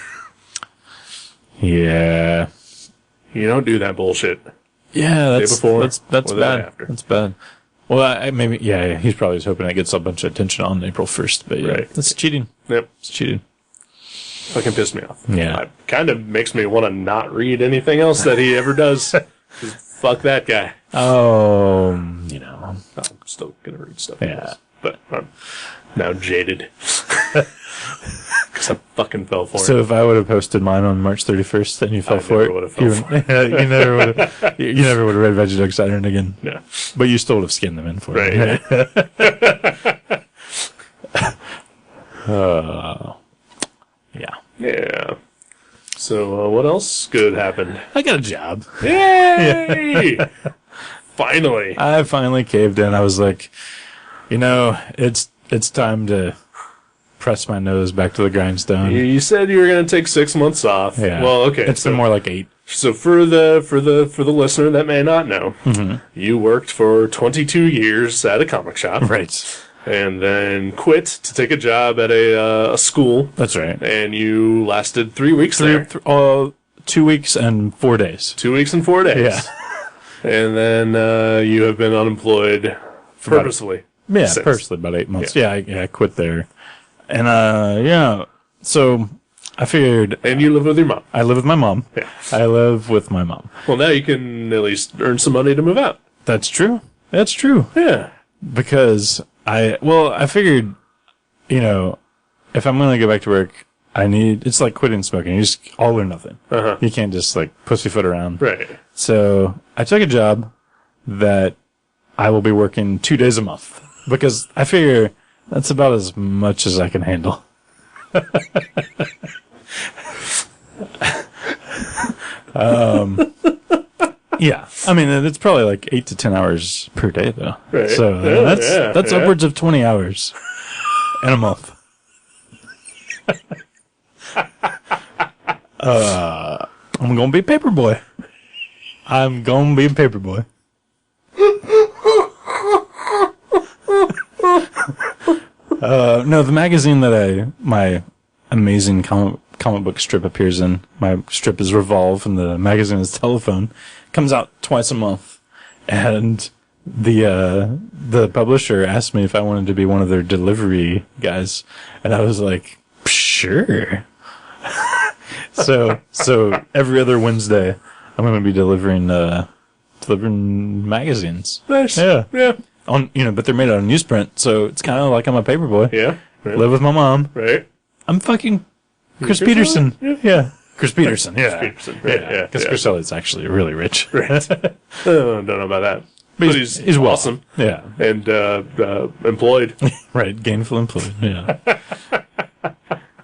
Yeah. You don't do that bullshit. Yeah, that's before that's or bad. after. That's bad. Well, maybe he's probably just hoping it gets a bunch of attention on April 1st, but yeah, that's cheating. Yep, it's cheating. Fucking pissed me off. Yeah, it kind of makes me want to not read anything else that he ever does. Fuck that guy. Oh, I'm still gonna read stuff. Yeah, but I'm now jaded. Because I fucking fell for it. So if I would have posted mine on March 31st and you fell for it, you never would have. You never would have read Veggie Dog Saturn again. No, but you still would have skinned them in for it. Yeah. So what else good happened? I got a job. Yay! Finally, I finally caved in. I was like, it's time to press my nose back to the grindstone. You said you were going to take 6 months off. Yeah. Well, okay. It's been more like 8. So for the listener that may not know, you worked for 22 years at a comic shop, right? And then quit to take a job at a school. That's right. And you lasted 3 weeks there. 2 weeks and 4 days. 2 weeks and 4 days. Yeah. And then you have been unemployed purposely. Purposely about 8 months. Yeah, I quit there. And, so I figured... And you live with your mom. I live with my mom. Yeah. I live with my mom. Well, now you can at least earn some money to move out. That's true. That's true. Yeah. Because I figured, if I'm going to go back to work, it's like quitting smoking. You just all or nothing. You can't just like pussyfoot around. Right. So I took a job that I will be working 2 days a month because I figure that's about as much as I can handle. Yeah, I mean it's probably like 8 to 10 hours per day though. Right. So that's upwards of 20 hours in a month. I'm gonna be a paper boy. No, the magazine that my amazing comic comic book strip appears in. My strip is Revolve, and the magazine is Telephone. Comes out twice a month, and the publisher asked me if I wanted to be one of their delivery guys, and I was like, sure. So every other Wednesday, I'm going to be delivering magazines. Nice. Yeah. Yeah. But they're made out of newsprint, so it's kind of like I'm a paperboy. Yeah. Right. Live with my mom. Right. I'm fucking Chris Peterson. Yeah. Chris Peterson. Yeah. Chris Peterson. Right. Yeah. Because Chris Elliott's actually really rich. Right. Don't know about that. But he's awesome. Yeah. And employed. Right. Gainful employed. Yeah.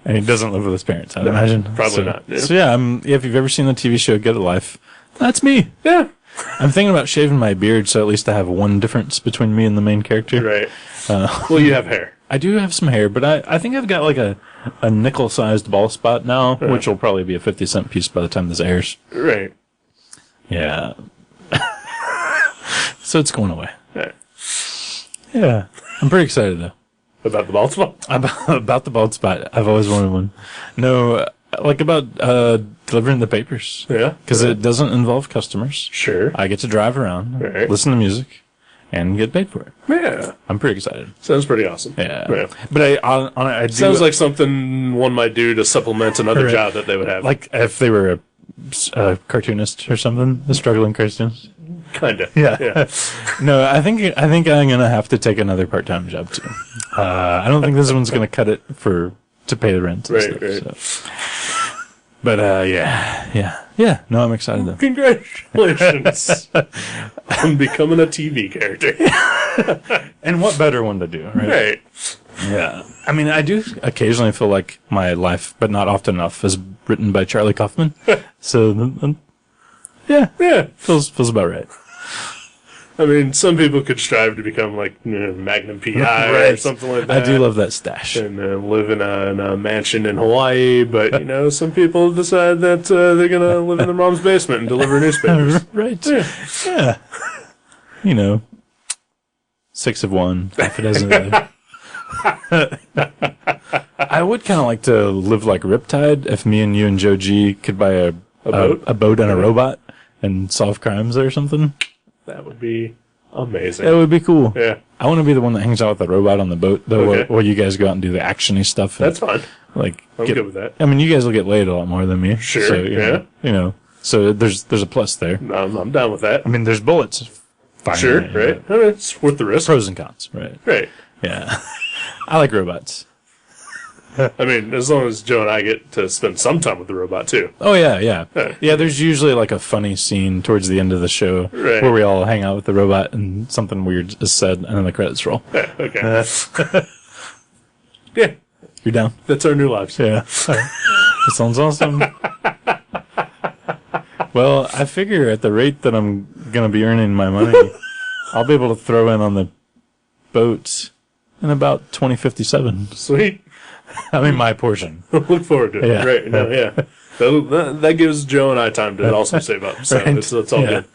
And he doesn't live with his parents, I'd imagine. Probably not. Yeah. So if you've ever seen the TV show Get a Life, that's me. Yeah. I'm thinking about shaving my beard, so at least I have one difference between me and the main character. Right. Well, you have hair. I do have some hair, but I think I've got like a nickel-sized bald spot now, which will probably be a 50-cent piece by the time this airs. Right. Yeah. So it's going away. Right. Yeah. I'm pretty excited, though. About the bald spot? About the bald spot. I've always wanted one. No, like about delivering the papers. Yeah. Because it doesn't involve customers. Sure. I get to drive around, listen to music, and get paid for it. Yeah. I'm pretty excited. Sounds pretty awesome. Yeah. Right. But I do... Sounds like something one might do to supplement another job that they would have. Like if they were a cartoonist or something, a struggling cartoonist. Kinda. Yeah. No, I think I'm gonna have to take another part-time job too. I don't think this one's gonna cut it to pay the rent. And stuff, right. So. But yeah. No, I'm excited though. Congratulations on becoming a TV character. And what better one to do, right? Right. Yeah. I mean, I do occasionally feel like my life, but not often enough, is written by Charlie Kaufman. So, yeah, feels about right. I mean, some people could strive to become like Magnum PI or something like that. I do love that stash. And live in a mansion in Hawaii, but some people decide that they're gonna live in their mom's basement and deliver newspapers. Right. Yeah. 6 of one, half a dozen of the other. I would kind of like to live like Riptide if me and you and Joe G could buy a boat and a robot and solve crimes or something. That would be amazing. That would be cool. Yeah. I want to be the one that hangs out with the robot on the boat, though, while you guys go out and do the action-y stuff. That's fine. Like, I'm good with that. I mean, you guys will get laid a lot more than me. Sure. So, you know, so there's a plus there. I'm down with that. I mean, there's bullets. Sure, right. I mean, it's worth the risk. Pros and cons, right? Right. Yeah. I like robots. I mean, as long as Joe and I get to spend some time with the robot, too. Oh, yeah. Yeah, there's usually like a funny scene towards the end of the show where we all hang out with the robot and something weird is said, and then the credits roll. Yeah, okay. Yeah. You're down? That's our new lives. Yeah. That sounds awesome. Well, I figure at the rate that I'm going to be earning my money, I'll be able to throw in on the boat in about 2057. Sweet. I mean, my portion. Look forward to it. Yeah. Right. No, yeah. That gives Joe and I time to also save up. So Right. it's all good.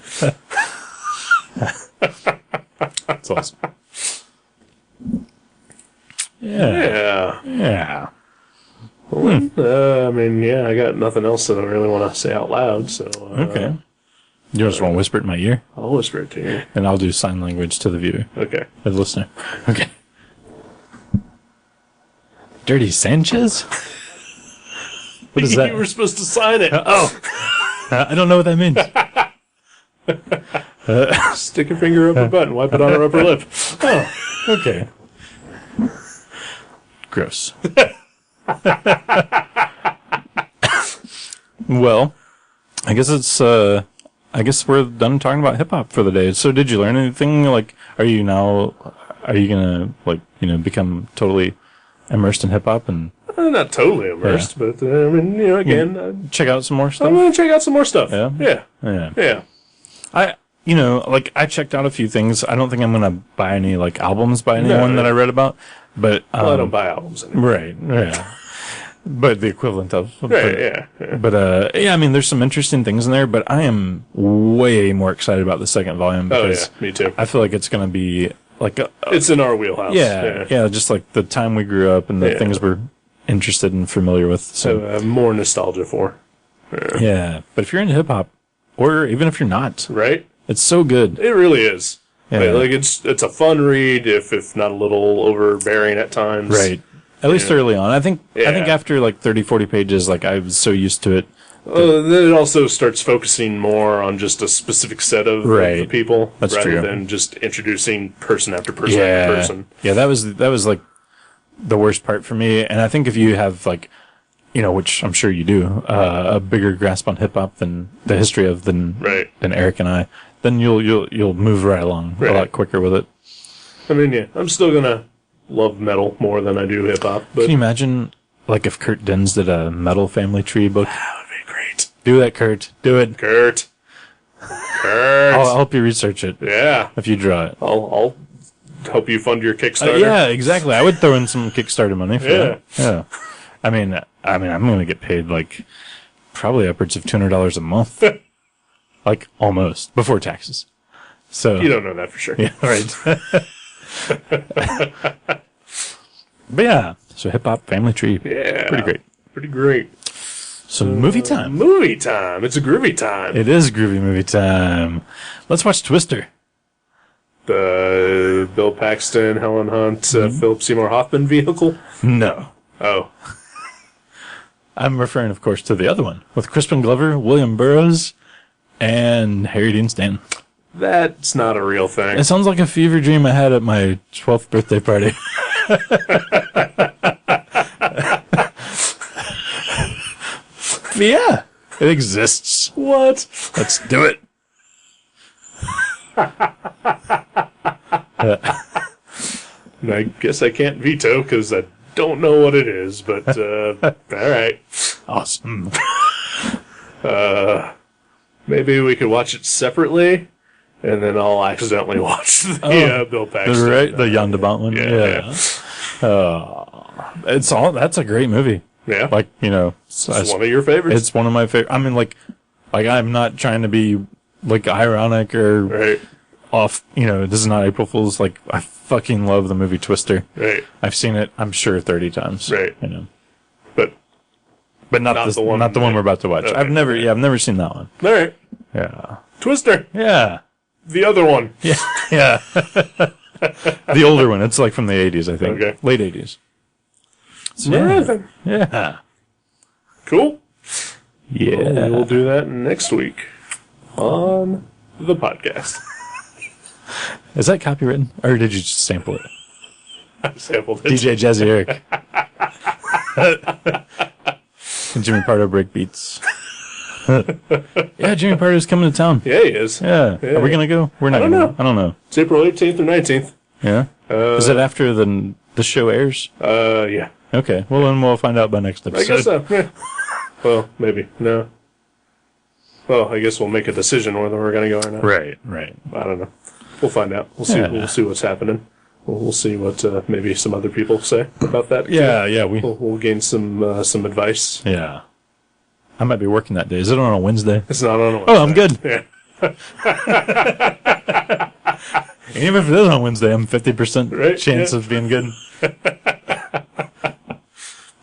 That's awesome. Yeah. Yeah. Well, I mean, yeah, I got nothing else that I really want to say out loud. So Okay. You just want to whisper it in my ear? I'll whisper it to you. And I'll do sign language to the viewer, Okay. the listener. Okay. Dirty Sanchez? What is that? You were supposed to sign it. I don't know what that means. Stick your finger up her butt and wipe it on her upper lip. Oh, okay. Gross. Well, I guess we're done talking about hip hop for the day. So did you learn anything? Like, are you gonna become totally immersed in hip hop and Not totally immersed, but I mean, again, check out some more stuff? I'm going to check out some more stuff. Yeah? Yeah. I checked out a few things. I don't think I'm gonna buy any like albums by anyone that I read about, but Well, I don't buy albums anymore. right, yeah. But the equivalent of Right, yeah. But I mean, there's some interesting things in there. But I am way more excited about the second volume because me too. I feel like it's gonna be like It's in our wheelhouse. yeah, just like the time we grew up and the things we're interested and familiar with. So more nostalgia for. Yeah, but if you're into hip hop, or even if you're not, right? It's so good. It really is. Yeah. Like it's a fun read, if not a little overbearing at times. Right. At least early on. I think after like 30, 40 pages, like I was so used to it. Then it also starts focusing more on just a specific set of the people, rather than just introducing person after person after person. Yeah, that was like the worst part for me. And I think if you have like, which I'm sure you do, a bigger grasp on hip hop than the history of than Eric and I, then you'll move right along a lot quicker with it. I mean, I'm still gonna love metal more than I do hip hop. Can you imagine like if Kurt Dens did a metal family tree book? That would be great. Do that, Kurt. Do it, Kurt. I'll help you research it. Yeah, if you draw it, I'll help you fund your Kickstarter. Yeah, exactly. I would throw in some Kickstarter money for that. Yeah. I mean, I'm going to get paid like probably upwards of $200 a month, like almost before taxes. So you don't know that for sure. Yeah, right. But yeah, so hip hop family tree. Yeah, pretty great. So movie time. Movie time. It's a groovy time. It is groovy movie time. Let's watch Twister. The Bill Paxton, Helen Hunt, Philip Seymour Hoffman vehicle? No. Oh. I'm referring, of course, to the other one with Crispin Glover, William Burroughs, and Harry Dean Stanton. That's not a real thing. It sounds like a fever dream I had at my 12th birthday party. Yeah, it exists. What? Let's do it. I guess I can't veto because I don't know what it is, but all right. Awesome. Maybe we could watch it separately, and then I'll accidentally watch the Bill Paxton. Right, the Jan de Bont one. Yeah. That's a great movie. Yeah. Like, it's one of your favorites. It's one of my favorites. I mean, like I'm not trying to be like ironic or off, this is not April Fool's. Like, I fucking love the movie Twister. Right. I've seen it, I'm sure, 30 times. Right. But not the one we're about to watch. Okay. I've never seen that one. All right. Yeah. Twister. Yeah. The other one. Yeah. Yeah. The older one. It's like from the 80s, I think. Okay. Late 80s. So, yeah. Cool. Yeah. Well, we'll do that next week on the podcast. Is that copywritten? Or did you just sample it? I sampled it. DJ Jazzy Eric. And Jimmy Pardo break beats. Yeah, Jimmy Pardo's coming to town. Yeah, he is. Yeah. Are we going to go? We're not I don't know. I don't know. It's April 18th or 19th. Yeah? Is it after the show airs? Yeah. Okay. Well, then we'll find out by next episode. I guess so. Yeah. Well, maybe. No. Well, I guess we'll make a decision whether we're going to go or not. Right. I don't know. We'll find out. We'll see. Yeah. We'll see what's happening. We'll see what maybe some other people say about that. Yeah. We'll gain some advice. Yeah. I might be working that day. Is it on a Wednesday? It's not on a Wednesday. Oh, I'm good. Yeah. Even if it is on Wednesday, I'm 50% chance of being good.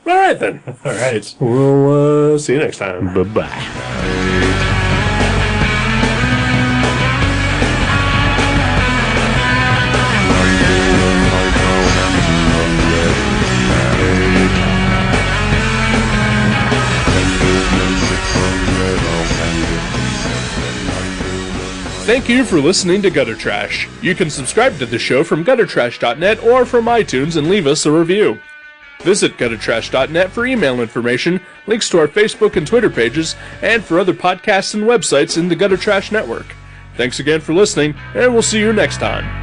All right, then. All right. We'll see you next time. Bye-bye. Thank you for listening to Gutter Trash. You can subscribe to the show from guttertrash.net or from iTunes and leave us a review. Visit guttertrash.net for email information, links to our Facebook and Twitter pages, and for other podcasts and websites in the Gutter Trash Network. Thanks again for listening, and we'll see you next time.